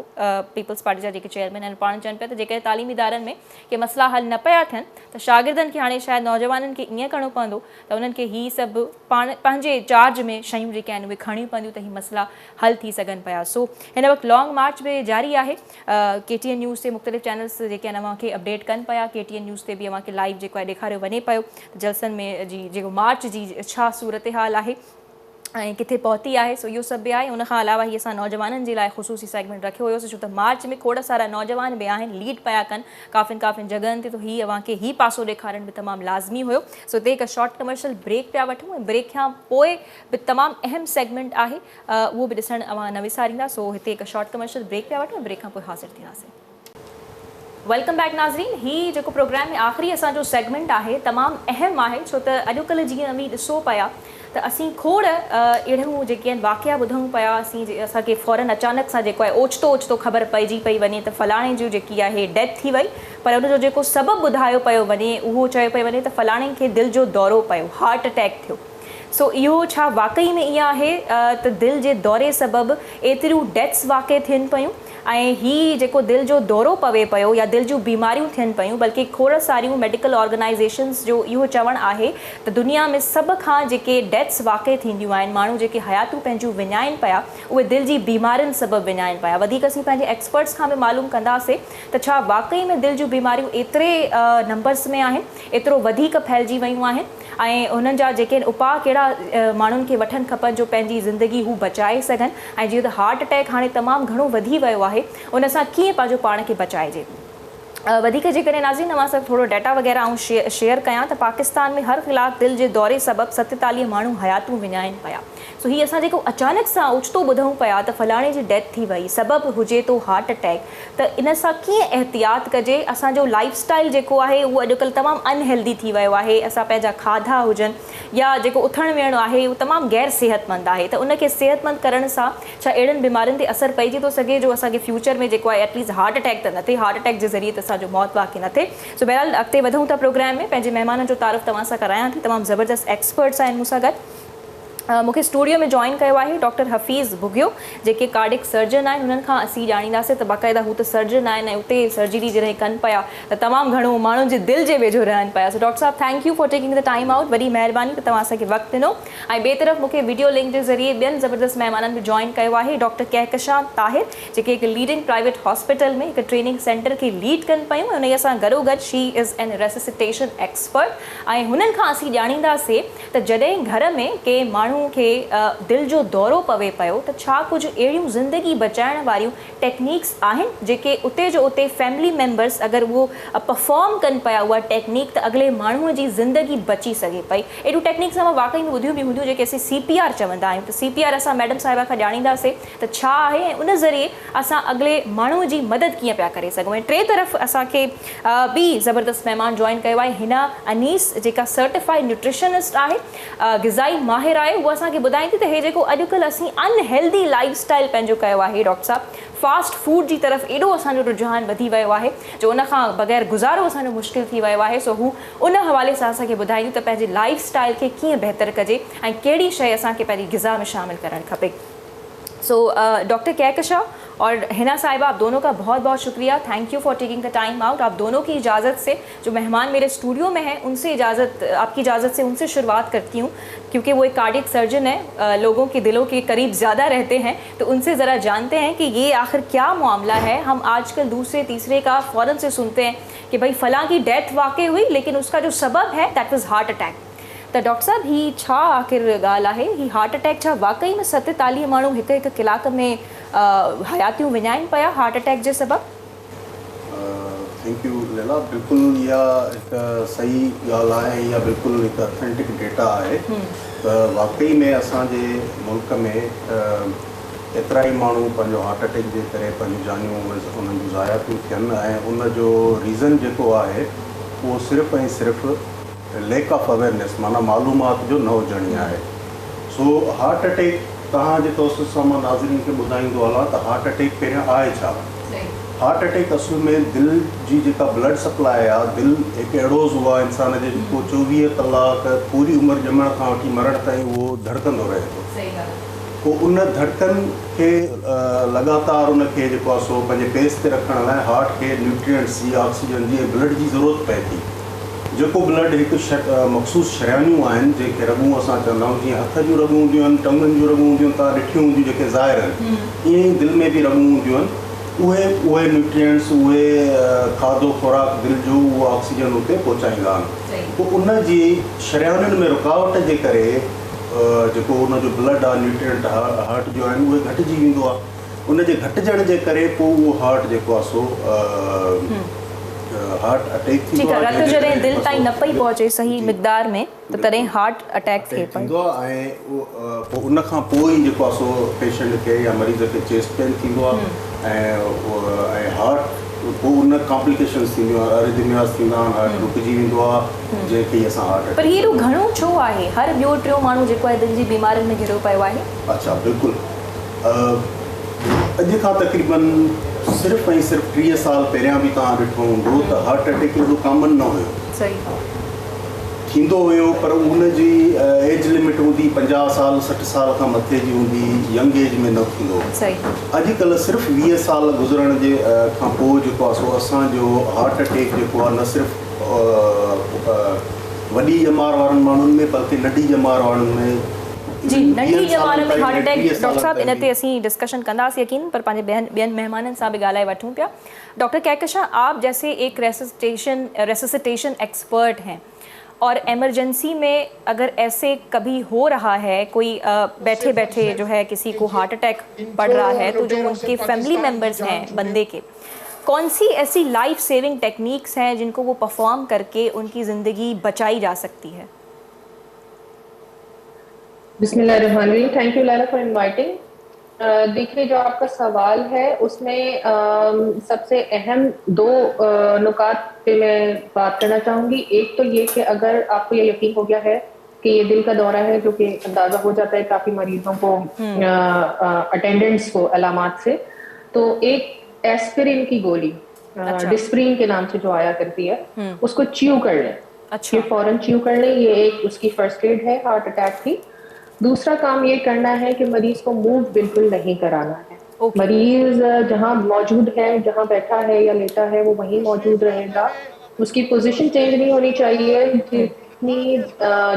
पीपल्स पार्टी जा जेके चेयरमैन आहिनि पाण चवनि पिया त जेके तालीमी इदारनि में के मसइला हल न पिया थियनि त शागिर्दनि खे हाणे शायदि नौजवाननि खे ईअं करिणो पवंदो त उन्हनि खे हीअ सभु पाण पंहिंजे चार्ज में शयूं जेके आहिनि उहे खणियूं पवंदियूं त हीअ मसइला हल थी सघनि पिया सो हिन वक़्तु लॉन्ग मार्च बि जारी आहे KTN न्यूज़ ते मुख़्तलिफ़ चैनल्स जेके आहिनि अव्हांखे अपडेट कनि पिया KTN न्यूज़ ते बि अव्हांखे लाइव जेको आहे ॾेखारियो वञे पियो जलसनि में जी जेको मार्च जी छा सूरत हाल आहे ऐं किथे पहुती आहे सो इहो सभु बि आहे उनखां अलावा हीअ असां नौजवाननि जे लाइ ख़ुशूसी सेगमेंट रखियो हुयोसीं छो त मार्च में खोड़ सारा नौजवान बि आहिनि लीड पिया कनि काफ़िनि जॻहनि ते त हीअ अव्हांखे हीअ पासो ॾेखारणु बि तमामु लाज़मी हुयो सो हिते हिकु शॉर्ट कमर्शियल ब्रेक पिया वठूं ऐं ब्रेक खां पोइ बि तमामु अहम सेगमेंट आहे उहो बि ॾिसणु अव्हां न विसारींदा सो हिते हिकु शॉर्ट कमर्शियल ब्रेक पिया वठूं ऐं ब्रेक खां पोइ हाज़िर थींदासीं वेलकम बैक नाज़रीन हीअ जेको प्रोग्राम में आख़िरी असांजो सेगमेंट आहे तमामु अहम आहे छो त अॼुकल्ह जीअं अवी ॾिसो पिया त असीं खोड़ अहिड़ियूं जेके आहिनि वाक़िया ॿुधूं पिया असांखे फ़ौरन अचानक सां जेको आहे ओचितो ख़बर पइजी पई वञे त फलाणे जी जेकी आहे डेथ थी वई पर उनजो जेको सबबु ॿुधायो पियो वञे उहो चयो पियो वञे त फलाणे खे दिलि जो दौरो पियो हार्ट अटैक थियो सो इहो छा वाक़ई में ईअं आहे त दिलि जे दौरे सबबु एतिरियूं डेथ्स वाक़ई थियनि पियूं ऐं ही जेको दिलि जो दौरो पवे पियो या दिलि जूं बीमारियूं थियनि पियूं, बल्कि खोड़ सारियूं मेडिकल ऑर्गेनाइज़ेशन्स जो इहो चवणु आहे त दुनिया में सभ खां जेके डेथ्स वाक़ई थींदियूं आहिनि, माण्हू जेके हयातूं पंहिंजूं विञाइनि पिया, उहे दिलि जी बीमारियुनि सबबु विञाइनि पिया। वधीक असीं पंहिंजे एक्सपर्ट्स खां बि मालूम कंदासीं त छा वाक़ई में दिलि जूं बीमारियूं एतिरे नंबर्स में आहिनि, एतिरो वधीक फैलिजी वियूं आहिनि, ऐं हुननि जा जेके उपाउ कहिड़ा माण्हुनि खे वठणु खपनि जो पंहिंजी ज़िंदगी हू बचाए सघनि। ऐं जीअं त हार्ट अटैक हाणे तमामु घणो वधी वियो आहे, उन सां कीअं पंहिंजो पाण खे बचाइजे। वधीक जेकॾहिं नाज़रीन अवां सां थोरो डेटा वग़ैरह ऐं शेयर कयां त पाकिस्तान में हर कलाक दिलि जे दौरे सबबु 47 माण्हू हयातूं विञाइनि पिया। सो हीअ असां जेको अचानक सां ओचितो ॿुधूं पिया त फलाणे जी डेथ थी वई, सबबु हुजे थो हार्ट अटैक, त इन सां कीअं एहतियात कजे। असांजो लाइफ स्टाइल जेको आहे उहो अॼुकल्ह तमामु अनहेल्दी थी वियो आहे। असां पंहिंजा खाधा हुजनि या जेको उथणु वेहणु आहे उहो तमामु गैर सिहतमंद आहे, त उनखे सिहतमंद करण सां छा अहिड़नि बीमारियुनि ते असरु पइजी थो सघे जो असांखे फ्यूचर में जेको आहे एटलीस्ट हार्ट अटैक त न थिए, हार्ट अटैक जे ज़रिए त असांजो मौत वाक़ई न थिए। सो बहरहाल अॻिते वधूं था प्रोग्राम में। पंहिंजे महिमाननि जो तारीफ़ तव्हां सां करायां थी, तमामु ज़बरदस्त एक्सपर्ट्स आहिनि मूंसां गॾु। मूंखे स्टूडियो में जॉइन कयो आहे डॉक्टर हफ़ीज़ भुगियो, जेके कार्डिक सर्जन आहिनि। हुननि खां असीं ॼाणींदासीं त बाक़ाइदा हू त सर्जन आहिनि ऐं उते सर्जरी जॾहिं कनि पिया त तमामु घणो माण्हुनि जे दिलि जे वेझो रहनि पिया। सो डॉक्टर साहब, thank you for taking the time out, वॾी महिरबानी त तव्हां असांखे वक़्तु ॾिनो। ऐं ॿिए तरफ़ मूंखे वीडियो लिंक जे ज़रिए ॿियनि ज़बरदस्त महिमाननि बि जॉइन कयो आहे, डॉक्टर कहकशां ताहिर, जेके हिकु लीडिंग प्राइवेट हॉस्पिटल में हिकु ट्रेनिंग सेंटर खे लीड कनि पियूं ऐं उन सां गॾोगॾु शी इज़ एन रेसिसिटेशन एक्सपर्ट। ऐं हुननि खां असीं ॼाणींदासीं त जॾहिं घर में कंहिं माण्हू खे दिलि जो दौरो पवे पियो त छा कुझु अहिड़ियूं ज़िंदगी बचाइण वारियूं टेक्निक्स आहिनि जेके उते जो उते फैमिली मेंबर्स अगरि उहो परफॉर्म कनि पिया उहा टेक्निक त अॻिले माण्हूअ जी ज़िंदगी बची सघे पई। अहिड़ियूं टेक्निक्स मां वाक़ई में ॿुधियूं बि हूंदियूं जेके असीं CPR चवंदा आहियूं। त CPR असां मैडम साहिबा खां ॼाणींदासीं त छा आहे ऐं उन ज़रिए असां अॻिले माण्हूअ जी मदद कीअं पिया करे सघूं। ऐं टे तरफ़ असांखे ॿी ज़बरदस्त महिमान जॉइन कयो आहे, हिना अनीस, जेका सर्टिफाइड न्यूट्रिशनिस्ट आहे, ग़िज़ाई माहिर आहे। उहा असांखे ॿुधाईंदी त हे जेको अॼुकल्ह असीं अनहेल्दी लाइफ स्टाइल पंहिंजो कयो आहे डॉक्टर साहब, फास्ट फूड जी तरफ़ एॾो असांजो रुझान वधी वियो आहे जो उन खां बग़ैर गुज़ारो असांजो मुश्किल थी वियो आहे। सो हू उन हवाले सां असांखे ॿुधाईंदियूं त पंहिंजे लाइफ स्टाइल खे कीअं बहितर कजे ऐं कहिड़ी शइ असांखे पंहिंजी ग़िज़ा में शामिल करणु खपे। सो डॉक्टर कहकशां और हिना साहिबा, आप दोनों का बहुत बहुत शुक्रिया, thank you for taking the time out. आप दोनों की इजाज़त से, जो मेहमान मेरे स्टूडियो में हैं उनसे आपकी इजाज़त से उनसे शुरुआत करती हूँ, क्योंकि वो एक कार्डियक सर्जन है, लोगों के दिलों के करीब ज़्यादा रहते हैं, तो उनसे ज़रा जानते हैं कि ये आखिर क्या मामला है। हम आजकल दूसरे तीसरे का फ़ौरन से सुनते हैं कि भाई फ़लाँ की डेथ वाक़ई हुई, लेकिन उसका जो सबब है दैट वाज़ हार्ट अटैक। त डॉक्टर साहब, ही छा आख़िर ॻाल्हि आहे, ही हार्ट अटैक छा वाक़ई में 47 माण्हू हिकु हिकु कलाक में हयातियूं विञाइनि पिया हार्ट अटैक जे सबबु?
थैंक यू लैला, बिल्कुलु इहा हिकु सही ॻाल्हि आहे, इहा बिल्कुलु हिकु ऑथेंटिक डेटा आहे। त वाक़ई में असांजे मुल्क में एतिरा ई माण्हू पंहिंजो हार्ट अटैक जे करे पंहिंजूं जानियूं उन्हनि जूं ज़ाया थियूं थियनि ऐं उन जो रीज़न जेको आहे उहो सिर्फ़ु ऐं सिर्फ़ु लैक ऑफ अवेयरनेस, माना मालूमात जो न हुजणी आहे। सो हार्ट अटैक तव्हांजे तौसत सां मां नाज़रीन खे ॿुधाईंदो हलां त हार्ट अटैक पहिरियां आहे छा। हार्ट अटैक असल में दिलि जी जेका ब्लड सप्लाई आहे, दिलि हिकु अहिड़ो ज़ू आहे इंसान जो जेको 24 कलाक पूरी उमिरि ॼमण खां वठी मरण ताईं उहो धड़कंदो रहे थो। पोइ उन धड़कन खे लगातार उनखे जेको आहे सो पंहिंजे पेस ते रखण लाइ हार्ट खे न्यूट्रिएंट्स जी, ऑक्सीजन जी, ब्लड जी ज़रूरत पए थी। जेको ब्लड हिकु मख़सूस शरयानियूं आहिनि जेके रॻूं असां चवंदा आहियूं, जीअं हथ जूं रॻूं हूंदियूं आहिनि, टंगुनि जूं रॻूं हूंदियूं आहिनि, तव्हां ॾिठियूं हूंदियूं जेके ज़ाहिर आहिनि, ईअं ई दिलि में बि रॻूं हूंदियूं आहिनि। उहे न्यूट्रिएंट्स, उहे खाधो खुराक दिलि जो उहो ऑक्सीजन उते पहुचाईंदा आहिनि। पोइ उन जी शरयानियुनि में रुकावट जे करे जेको उनजो ब्लड आहे, न्यूट्रिएंट हार्ट जो आहिनि, उहे घटिजी वेंदो आहे। उन जे घटिजण जे करे पोइ उहो हार्ट जेको आहे सो हार्ट अटैक थींदो आहे।
रत जॾहिं दिलि ताईं न पई पहुचे सही मिक़दार में त तॾहिं हार्ट अटैक थिए
थींदो आहे। ऐं पोइ उन खां पोइ ई जेको आहे सो पेशेंट खे या मरीज़ खे चेस्ट पेन थींदो आहे ऐं हार्ट पोइ उन कॉम्प्लिकेशन्स थींदियूं आहिनि, अरिथमियास थींदा आहिनि, हार्ट रुकिजी वेंदो आहे, जंहिंखे असां हार्ट।
पर हीअ घणो छो आहे, हर ॿियो टियों माण्हू जेको आहे दिलि जी बीमारियुनि में घिरो पियो आहे?
अच्छा, बिल्कुलु। अॼु खां तक़रीबन सिर्फ़ु ऐं सिर्फ़ु 30 साल पहिरियां बि तव्हां ॾिठो हूंदो त हार्ट अटैक एॾो कॉमन न हुयो।
सही
थींदो हुयो, पर उन जी एज लिमिट हूंदी 50 साल 60 साल खां मथे जी हूंदी, यंग एज में न थींदो।
सही।
अॼुकल्ह सिर्फ़ु 20 साल गुज़रण जे खां पोइ जेको आहे सो असांजो हार्ट अटैक जेको आहे न सिर्फ़ु वॾी ॼमार वारनि माण्हुनि में बल्कि नंढी ॼमार वारनि में
जी, नंढी ॼमार में हार्ट अटैक डॉक्टर साहब इन ते असीं डिस्कशन कंदासीं यकीन, पर पंहिंजे ॿियनि मेहमाननि सां बि ॻाल्हाए वठूं पिया। डॉक्टर कहकशां, आप जैसे एक रेसिसिटेशन एक्सपर्ट हैं और एमरजेंसी में अगर ऐसे कभी हो रहा है, कोई बैठे बैठे जो है किसी को हार्ट अटैक पड़ रहा है, तो जो उनके फैमिली मेम्बर्स हैं बंदे के, कौन सी ऐसी लाइफ सेविंग टेक्निक्स हैं जिनको वो परफॉर्म करके उनकी ज़िंदगी बचाई जा सकती है?
बिस्मिल्लाहिर्रहमानिर्रहीम। Thank U Laila for inviting. देखिए, जो आपका सवाल है उसमें सबसे अहम दो नुकात पे मैं बात करना चाहूँगी। एक तो ये कि अगर आपको ये यकीन हो गया है कि ये दिल का दौरा है, जो कि अंदाज़ा हो जाता है काफ़ी मरीजों को अटेंडेंट्स को अलामात से, तो एक एस्पिरिन की गोली डिस्प्रीन के नाम से जो आया करती है उसको च्यू कर लें।
अच्छा।
ये फौरन च्यू कर लें, ये एक उसकी फर्स्ट एड है हार्ट अटैक की। दूसरा काम ये करना है कि मरीज को मूव बिल्कुल नहीं कराना है। मरीज जहां मौजूद है, जहां बैठा है या लेटा है, वो वहीं मौजूद रहेगा। उसकी पोजीशन चेंज नहीं होनी चाहिए। जितनी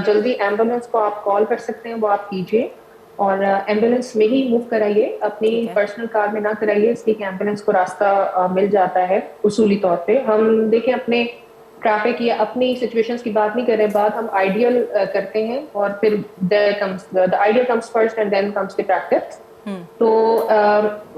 जल्दी एम्बुलेंस को आप कॉल कर सकते हैं वो आप कीजिए, और एम्बुलेंस में ही मूव कराइए, अपनी पर्सनल कार में ना कराइए, इसलिए कि एम्बुलेंस को रास्ता मिल जाता है उसूली तौर पे। हम देखें, अपने ट्रैफिक या अपनी सिचुएशंस की बात नहीं कर रहे, बात हम आइडियल करते हैं, और फिर the ideal comes first and then comes the practice. तो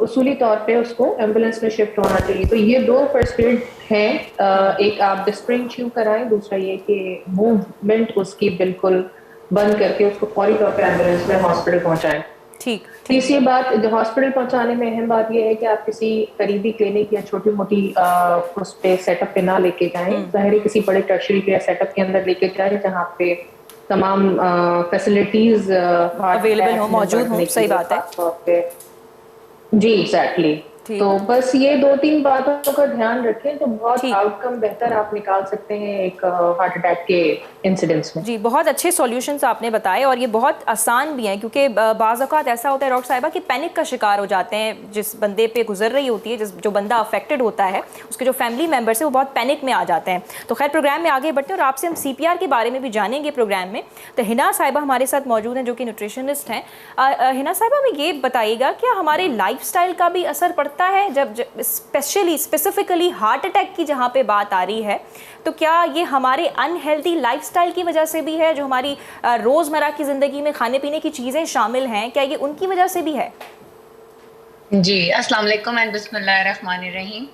उसूली तौर पे उसको एम्बुलेंस में शिफ्ट होना चाहिए। तो ये दो फर्स्ट एड हैं। एक आप डिस्प्रिन च्यू कराएं, दूसरा ये कि मूवमेंट उसकी बिल्कुल बंद करके उसको फौरी तौर पे एम्बुलेंस में हॉस्पिटल पहुंचाएं।
ठीक।
तीसरी बात, जो हॉस्पिटल पहुंचाने में अहम बात यह है कि आप किसी करीबी क्लिनिक या छोटी मोटी उस पे सेटअप पे ना लेके जाएं। ज़ाहिर है किसी बड़े टर्शरी के सेटअप के अंदर लेके जाएं जहां पे तमाम फैसिलिटीज
अवेलेबल हो, मौजूद हो। सही बात है
जी, एग्जैक्टली। तो बस ये 2-3 बातों का ध्यान रखें तो बहुत आउटकम बेहतर आप निकाल सकते हैं एक हार्ट अटैक के इंसिडेंट्स में।
जी, बहुत अच्छे सॉल्यूशंस आपने बताए, और ये बहुत आसान भी हैं, क्योंकि बाज़ औक़ात ऐसा होता है डॉक्टर साहिबा कि पैनिक का शिकार हो जाते हैं। जिस बंदे पे गुजर रही होती है, जो बंदा अफेक्टेड होता है, उसके जो फैमिली मेम्बर्स हैं वो बहुत पैनिक में आ जाते हैं। तो खैर, प्रोग्राम में आगे बढ़ते हैं और आपसे हम CPR के बारे में भी जानेंगे प्रोग्राम में। तो हिना साहिबा हमारे साथ मौजूद हैं, जो कि न्यूट्रिशनिस्ट हैं। हिना साहिबा, हमें ये बताइएगा, क्या हमारे लाइफस्टाइल का भी असर पड़ता है? जब स्पेसिफिकली हार्ट अटैक की जहाँ पे बात आ रही है, तो क्या ये हमारे अनहेल्दी लाइफस्टाइल की वजह से भी है? जो हमारी रोज़मर्रा की ज़िंदगी में खाने पीने की चीज़ें शामिल हैं, क्या ये उनकी वजह से भी है?
जी, अस्सलाम वालेकुम एंड बिस्मिल्लाहिर्रहमानिर्रहीम।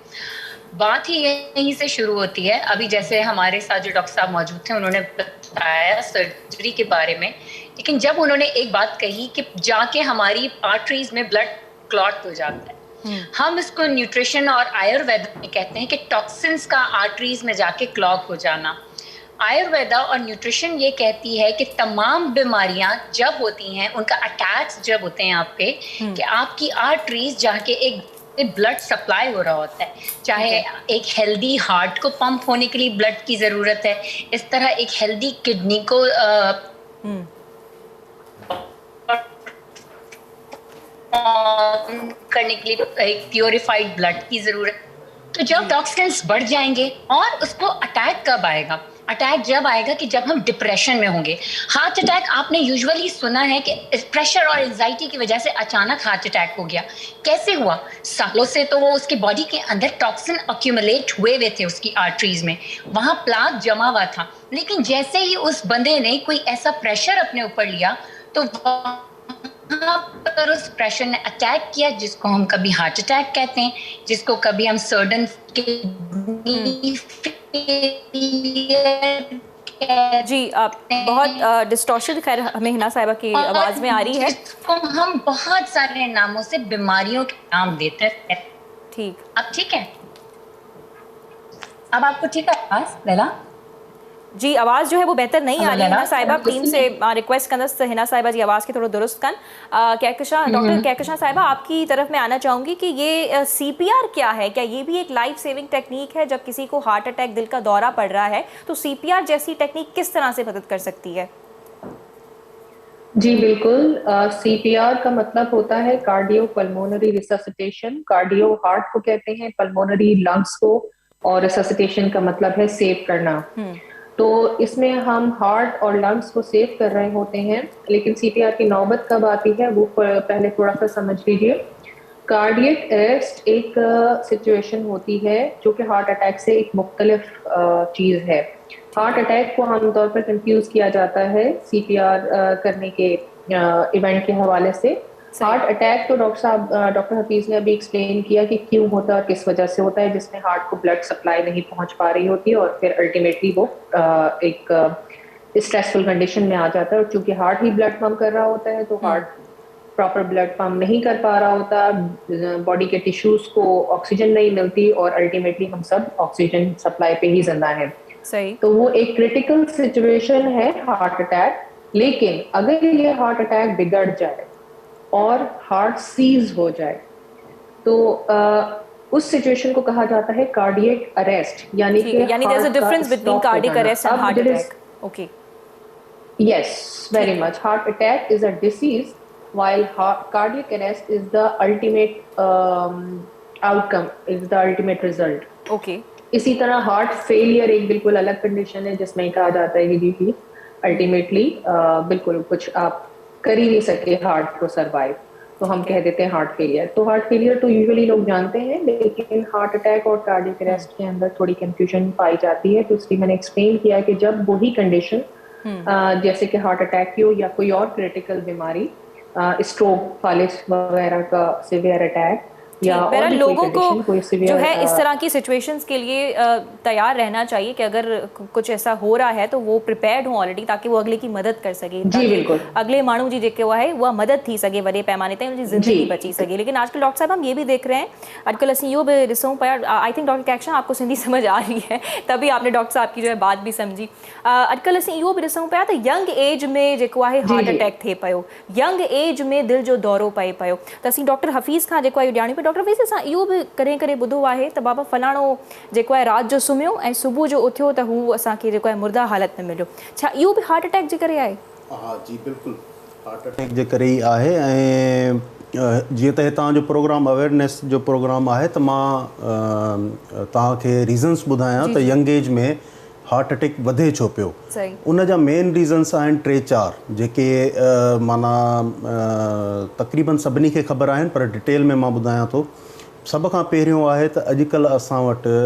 बात ही यहीं से शुरू होती है। अभी जैसे हमारे साथ जो डॉक्टर साहब मौजूद थे, उन्होंने बताया सर्जरी के बारे में, लेकिन जब उन्होंने एक बात कही कि जाके हमारी आर्टरीज में ब्लड क्लॉट हो जाता है, हम इसको न्यूट्रिशन और आयुर्वेद में कहते हैं कि टॉक्सिन्स का आर्टरीज में जाके क्लॉग हो जाना। आयुर्वेदा और न्यूट्रिशन ये कहती है कि तमाम बीमारियां जब होती हैं, उनका अटैक्स जब होते हैं आप पे, कि आपकी आर्टरीज जाके एक ब्लड सप्लाई हो रहा होता है। चाहे एक हेल्दी हार्ट को पंप होने के लिए ब्लड की ज़रूरत है, इस तरह एक हेल्दी किडनी को करने के लिए एक प्योरिफाइड ब्लड की जरूरत। तो जब टॉक्सिन्स बढ़ जाएंगे, और उसको अटैक कब आएगा? अटैक जब आएगा कि जब हम डिप्रेशन में होंगे। हार्ट अटैक आपने यूजुअली सुना है कि प्रेशर और एंजाइटी की वजह से अचानक हार्ट अटैक हो गया। कैसे हुआ? सालों से तो वो उसकी बॉडी के अंदर टॉक्सिन अक्यूमुलेट हुए थे उसकी आर्टरीज में, वहां प्लाक जमा हुआ था। लेकिन जैसे ही उस बंदे ने कोई ऐसा प्रेशर अपने ऊपर लिया, तो पर उस प्रेशर ने अटैक किया, जिसको हम कभी हार्ट अटैक कहते हैं, जिसको कभी हम सडन
जी, आप बहुत डिस्टॉर्शन खैर हमें हिना साहिबा की आवाज में आ रही है,
जिसको हम बहुत सारे नामों से बीमारियों के नाम देते हैं।
ठीक,
अब ठीक है? अब आपको ठीक है आवाज लैला?
जी, आवाज़ जो है वो बेहतर नहीं आ रही है हिना साहिबा। टीम से रिक्वेस्ट कंदस हिना साहिबा जी आवाज़ के थोड़ा दुरुस्त कन। कहकशां, डॉक्टर कहकशां साहिबा, आपकी तरफ मैं आना चाहूँगी कि ये CPR क्या है? क्या ये भी एक लाइफ सेविंग टेक्निक है? जब किसी को हार्ट अटैक, दिल का दौरा पड़ रहा है, तो CPR जैसी टेक्निक किस तरह से मदद कर सकती है?
जी बिल्कुल। सीपीआर का मतलब होता है cardio pulmonary resuscitation. Cardio heart को कहते हैं, पल्मोनरी लंग्स को, और रिससिटेशन का मतलब है सेव करना। तो इसमें हम हार्ट और लंग्स को सेव कर रहे होते हैं, लेकिन सीपीआर की नौबत कब आती है वो पहले थोड़ा सा समझ लीजिए। कार्डियक अरेस्ट एक सिचुएशन होती है जो कि हार्ट अटैक से एक मुख्तलिफ चीज़ है। हार्ट अटैक को आमतौर पर कंफ्यूज किया जाता है सीपीआर करने के इवेंट के हवाले से। हार्ट अटैक तो डॉक्टर साहब, डॉक्टर हफीज ने अभी एक्सप्लेन किया कि क्यों होता है और किस वजह से होता है, जिसमें हार्ट को ब्लड सप्लाई नहीं पहुंच पा रही होती है और फिर अल्टीमेटली वो एक स्ट्रेसफुल कंडीशन में आ जाता है। और चूंकि हार्ट ही ब्लड पंप कर रहा होता है तो हार्ट प्रॉपर ब्लड पंप नहीं कर पा रहा होता, बॉडी के टिश्यूज को ऑक्सीजन नहीं मिलती और अल्टीमेटली हम सब ऑक्सीजन सप्लाई पे ही जिंदा हैं।
सही।
तो वो एक क्रिटिकल सिचुएशन है हार्ट अटैक। लेकिन अगर ये हार्ट अटैक बिगड़ जाए और हार्ट सीज हो जाए तो उस सिचुएशन को कहा जाता है कार्डियक अरेस्ट, यानी कि
there's a difference between cardiac arrest and heart attack. Okay.
Yes, very much. Heart attack is a disease, while cardiac arrest is the ultimate outcome, is the ultimate result.
Okay.
इसी तरह heart failure एक बिल्कुल अलग condition है जिसमें कहा जाता है कि जी अल्टीमेटली बिल्कुल कुछ आप कर ही नहीं सके हार्ट को सरवाइव, तो हम कह देते हैं हार्ट फेलियर। तो हार्ट फेलियर तो यूजुअली लोग जानते हैं, लेकिन हार्ट अटैक और कार्डियक अरेस्ट के अंदर थोड़ी कंफ्यूजन पाई जाती है। तो इसलिए मैंने एक्सप्लेन किया कि जब वही कंडीशन जैसे कि हार्ट अटैक की हो या कोई और क्रिटिकल बीमारी, स्ट्रोक, फालिस वगैरह का सिवियर अटैक, या और
लोगों को जो है इस तरह की सिचुएशंस के लिए तैयार रहना चाहिए कि अगर कुछ ऐसा हो रहा है तो वो प्रिपेयर्ड हो ऑलरेडी, ताकि वो अगले की मदद कर सके।
जी बिल्कुल।
अगले माण्हू जी जेके है वह मदद थी सके वॾे पैमाने ते, उनकी ज़िंदगी बची सके। लेकिन आजकल डॉक्टर साहब हम ये भी देख रहे हैं, आजकल असीं इहो भी ॾिसूं पिया, आई थिंक डॉक्टर कैक्शन आपको सिंधी समझ आ रही है, तभी आपने डॉक्टर साहब की जो है बात भी समझी। आजकल असीं इहो भी ॾिसूं पिया त यंग एज में जेको आहे हार्ट अटैक थिए पियो, यंग एज में दिलि जो दौरो पए पियो। त असीं डॉक्टर हफ़ीज़ खां जेको आहे ॼाणूं पिया, डॉक्टर हफ़ीज़ असां इहो बि करे करे ॿुधो आहे त बाबा फलाणो जेको आहे राति जो सुम्हियो ऐं सुबुह जो उथियो त हू असांखे जेको आहे मुर्दा हालत में मिलियो। छा इहो बि हार्ट अटैक जे करे आहे?
हा जी बिल्कुलु, हार्ट अटैक जे करे ई आहे। ऐं जीअं त हितां जो प्रोग्राम अवेयरनेस जो प्रोग्राम आहे त मां तव्हांखे रीज़न्स ॿुधायां त यंग एज में हार्ट अटैक वधे छो पियो। उन जा मेन रीज़न्स आहिनि 3-4 जेके माना तक़रीबन सभिनी खे ख़बर आहिनि, पर डिटेल में मां ॿुधायां थो। सभ खां पहिरियों आहे त अॼुकल्ह असां वटि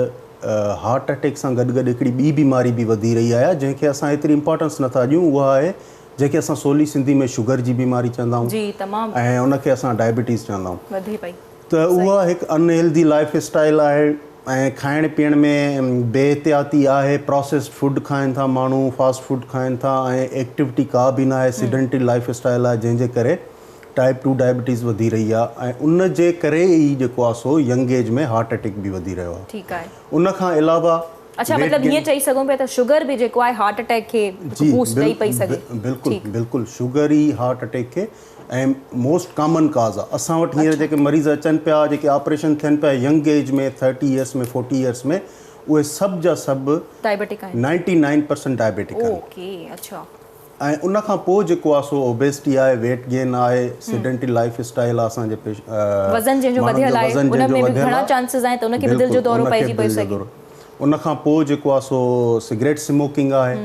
हार्ट अटैक सां गॾु गॾु हिकिड़ी ॿी बीमारी बि वधी रही आहे जंहिंखे असां एतिरी इम्पोर्टेंस नथा ॾियूं। उहा आहे जेके असां सोली सिंधी में शुगर जी बीमारी चवंदा आहियूं
जी, तमामु,
ऐं उनखे असां डायबिटीज़ चवंदा आहियूं।
वधी पई
त उहा हिकु अनहेल्दी लाइफ स्टाइल आहे ऐं खाइण पीअण में बेहतियाती आहे। प्रोसेस्ड फूड खाइनि था माण्हू, फास्ट फूड खाइनि था ऐं एक्टिविटी का बि न आहे, सीडेंटरी लाइफ स्टाइल आहे, जंहिंजे करे टाइप 2 डायबिटीज़ वधी रही आहे ऐं उन जे करे ई जेको आहे सो यंग एज में हार्ट अटैक बि वधी रहियो आहे।
ठीकु आहे।
उन खां अलावा
अच्छा, मतलब हीअं चई सघूं पिया त शुगर बि जेको आहे हार्ट अटैक खे बूस्ट ॾेई पई सघे?
बिल्कुलु बिल्कुलु, शुगर ई हार्ट अटैक खे ऐं मोस्ट कॉमन काज़ आहे। असां वटि हींअर जेके मरीज़ अचनि पिया, जेके ऑपरेशन थियनि पिया यंग एज में 30 इयर्स में 40 इयर्स में, उहे सभु जा सभु
डायबिटिक आहिनि,
99% डायबिटिक आहिनि।
ओके, अच्छा।
ऐं उन खां पोइ जेको आहे सो ओबेसिटी आहे, वेट गेन आहे, सीडेंटरी लाइफ स्टाइल आहे असांजे
वज़न जंहिंजो वधियल आहे, उन में बि घणा चांसिस आहिनि त उनखे बि दिलि जो दौरो पइजी पई सघे।
उन खां पोइ जेको आहे सो सिगरेट स्मोकिंग आहे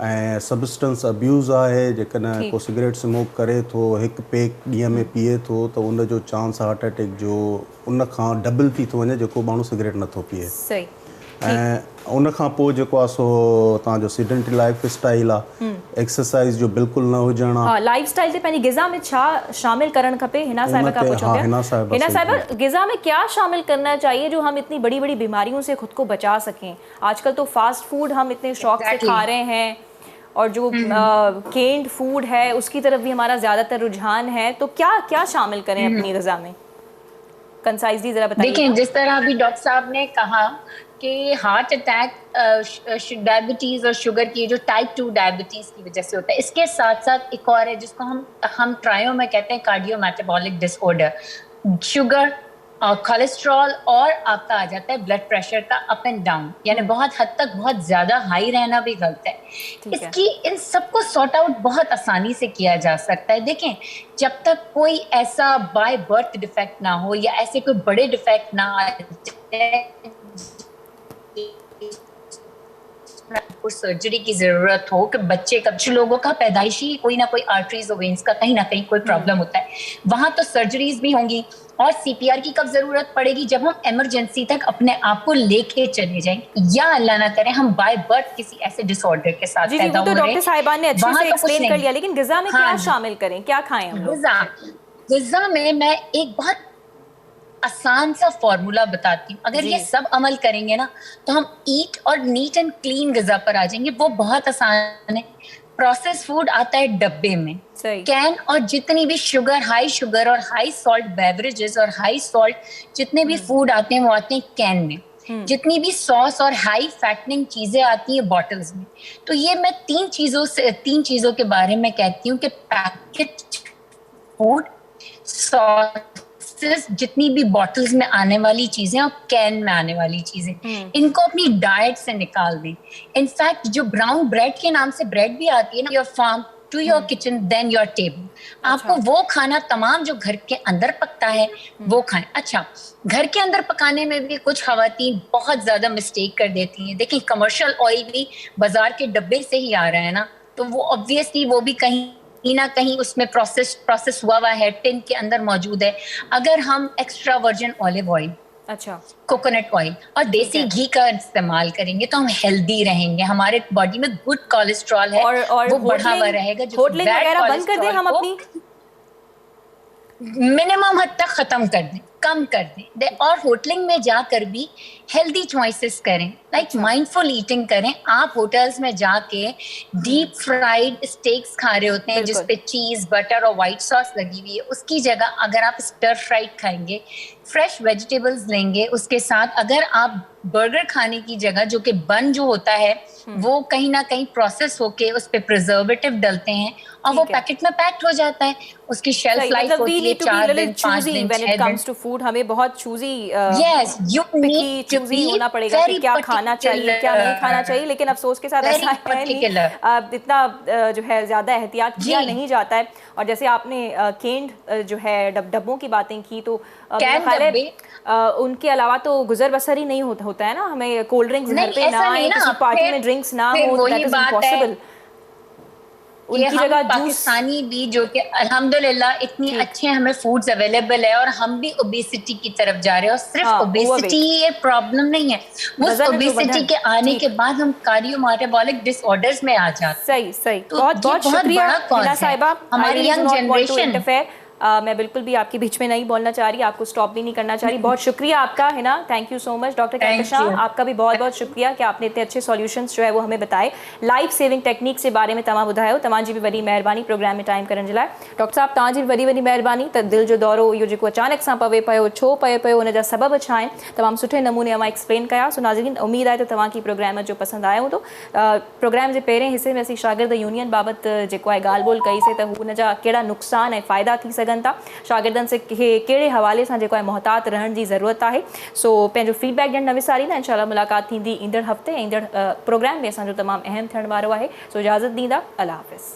ऐं सबस्टेंस अब्यूज़ आहे। जेकॾहिं को सिगरेट स्मोक करे थो, हिकु पैक ॾींहं में पीए थो, त उनजो चांस हार्ट अटैक जो उन खां डबल थी थो वञे जेको माण्हू सिगरेट नथो पीए।
सही।
ऐं उन खां पोइ जेको आहे सो तव्हांजो सीडेंटरी लाइफ स्टाइल आहे, एक्सरसाइज जो बिल्कुलु न हुजणु आहे।
लाइफ स्टाइल ते पंहिंजी ग़िज़ा में छा शामिल करणु खपे? हिना साहिबा का पूछो। हिना साहिबा, ग़िज़ा में क्या शामिल करना चाहिए जो हम इतनी बड़ी बड़ी बीमारियों से खुद को बचा सकें? आजकल तो फास्ट फूड हम इतने शौक से खा रहे हैं और जो केन्ड फूड है उसकी तरफ भी हमारा ज़्यादातर रुझान है, तो क्या क्या शामिल करें अपनी ग़िज़ा में? कंसाइजली ज़रा बताइए।
देखिए, जिस तरह अभी डॉक्टर साहब ने कहा कि हार्ट अटैक डायबिटीज़ और शुगर की जो टाइप 2 डायबिटीज़ की वजह से होता है, इसके साथ साथ एक और है जिसको हम ट्रायो में कहते हैं cardio metabolic disorder. Sugar cholesterol और आपका आ जाता है ब्लड प्रेशर का अप एंड डाउन, यानी बहुत हद तक बहुत ज्यादा हाई रहना भी गलत है। इसकी इन सबको सॉर्ट आउट बहुत आसानी से किया जा सकता है। देखें, जब तक कोई ऐसा बाय बर्थ डिफेक्ट ना हो या ऐसे कोई बड़े डिफेक्ट ना आ जाए को सर्जरी की जरूरत हो, कि बच्चे का, कुछ लोगों का पैदाइशी कोई ना कोई आर्टरीज और वेन्स का कहीं ना कहीं कोई प्रॉब्लम होता है, वहां तो सर्जरीज भी होंगी। और सीपीआर की कब जरूरत पड़ेगी? जब हम इमरजेंसी तक अपने आप को लेके चले जाएंगे, या अल्लाह ना करे हम बाय बर्थ किसी ऐसे डिसऑर्डर के साथ पैदा हो रहे हैं।
डॉक्टर साहिबान ने अच्छे से एक्सप्लेन कर लिया, लेकिन ग़िज़ा में क्या शामिल करें, क्या खाएं हम लोग?
ग़िज़ा में मैं एक बहुत आसान सा फॉर्मूला बताती हूँ। अगर ये सब अमल करेंगे ना तो हम ईट और नीट एंड क्लीन ग़िज़ा पर आ जाएंगे। वो बहुत आसान है। प्रोसेस फूड आता है डब्बे में, कैन, और जितनी भी शुगर, हाई शुगर और हाई सॉल्ट बेवरेजेस और हाई सॉल्ट जितने भी फूड आते हैं वो आते हैं कैन में। जितनी भी सॉस और हाई फैटनिंग चीजें आती है बॉटल्स में। तो ये मैं तीन चीजों के बारे में कहती हूँ कि पैकेट फूड, सॉसेस, जितनी भी बॉटल्स में आने वाली चीजें और कैन में आने वाली चीजें, इनको अपनी डाइट से निकाल दें। इनफैक्ट जो ब्राउन ब्रेड के नाम से ब्रेड भी आती है ना, your farm to your kitchen then your table, आपको वो खाना तमाम जो घर के अंदर पकता है वो खाएं। अच्छा, घर के अंदर पकाने में भी कुछ खवातीन बहुत ज्यादा मिस्टेक कर देती हैं। देखिए, कमर्शियल ऑयल भी बाजार के डब्बे से ही आ रहा है ना, तो वो ऑब्वियसली वो भी कहीं ना कहीं उसमें प्रोसेस हुआ है, टिन के अंदर मौजूद है। अगर हम एक्स्ट्रा वर्जिन ऑलिव ऑयल,
अच्छा,
कोकोनट ऑयल और देसी घी का इस्तेमाल करेंगे तो हम हेल्दी रहेंगे। हमारे बॉडी में गुड कोलेस्ट्रॉल है और वो बढ़ा हुआ रहेगा। जो
होटलिंग वगैरह बंद कर दें हम अपनी,
मिनिमम हद तक खत्म कर दें, कम कर दें। और होटलिंग में जाकर भी हेल्दी चॉइसेस करें, लाइक माइंडफुल ईटिंग करें। आप होटल्स में जाके डीप फ्राइड स्टेक्स खा रहे होते हैं जिसपे चीज, बटर और व्हाइट सॉस लगी हुई है, उसकी जगह अगर आप स्टर फ्राइड खाएंगे, फ्रेश वेजिटेबल्स लेंगे उसके साथ, अगर आप बर्गर खाने की जगह, जो कि बन जो होता है वो कहीं ना कहीं प्रोसेस होके उस पे प्रिजर्वेटिव डलते हैं और वो पैकेट में पैक्ड हो जाता है, उसकी शेल्फ लाइफ होती है 4 दिन 5 दिन 6 दिन।
हमें बहुत choosy
Yes, U need to be
होना पड़ेगा कि क्या खाना चाहिए, क्या नहीं खाना चाहिए। लेकिन अफसोस के साथ ऐसा है नहीं, इतना जो है ज्यादा एहतियात किया नहीं जाता है। और जैसे आपने केंड जो है डब्बों की बातें की, तो उनके अलावा तो गुजर बसर ही नहीं होता है ना। हमें कोल्ड ड्रिंक्स घर पे ना आए, किसी पार्टी में ड्रिंक्स ना हो, दैट इज इम्पॉसिबल।
उनकी जगह पाकिस्तानी भी, जो कि अल्हम्दुलिल्लाह इतनी अच्छे हमें फूड्स अवेलेबल है, और हम भी ओबेसिटी की तरफ जा रहे हैं। और सिर्फ ओबेसिटी ये प्रॉब्लम नहीं है, उस ओबेसिटी के आने के बाद हम कार्डियोमेटाबॉलिक डिसऑर्डर्स में आ जाते हैं।
सही। तो बहुत शुक्रिया हिना साहिबा,
हमारी यंग जनरेशन।
मैं बिल्कुल भी आपके बीच में नहीं बोलना चाह रही, आपको स्टॉप भी नहीं करना चाह रही। बहुत शुक्रिया आपका Hina, thank you so much. Doctor Kahkashan, आपका भी बहुत बहुत शुक्रिया कि आपने इतने अच्छे सॉल्यूशंस जो है वो हमें बताए, लाइफ सेविंग टेक्निक्स के बारे में तमाम ॿुधायो। तव्हांजी भी वॾी महिरबानी प्रोग्राम में टाइम करण जे लाइ। डॉक्टर साहब, तव्हांजी भी वॾी महिरबानी। त दिलि जो दौरो इहो जेको अचानक सां पवे पियो, छो पए पियो, उन जा सबब छा आहिनि, तमामु सुठे नमूने मां एक्सप्लेन कया। सो नाज़रीन, उमेद आहे त तव्हांखे प्रोग्राम जो पसंदि आयो हूंदो। प्रोग्राम जे पहिरें हिसे में असीं शागिर्द यूनियन बाबति जेको आहे ॻाल्हि ॿोल कईसीं त हुन जा कहिड़ा नुक़सान ऐं फ़ाइदा थी सघनि था, शागिर्दनि से कहिड़े हवाले सां जेको आहे मुहतात रहण जी ज़रूरत आहे। सो पंहिंजो फीडबैक ॾियणु न विसारींदा। इंशाल्लाह मुलाक़ात थींदी ईंदड़ हफ़्ते ऐं ईंदड़ प्रोग्राम में असांजो तमामु अहम थियण वारो आहे। सो इजाज़त ॾींदा, अल्लाह हाफ़िज़।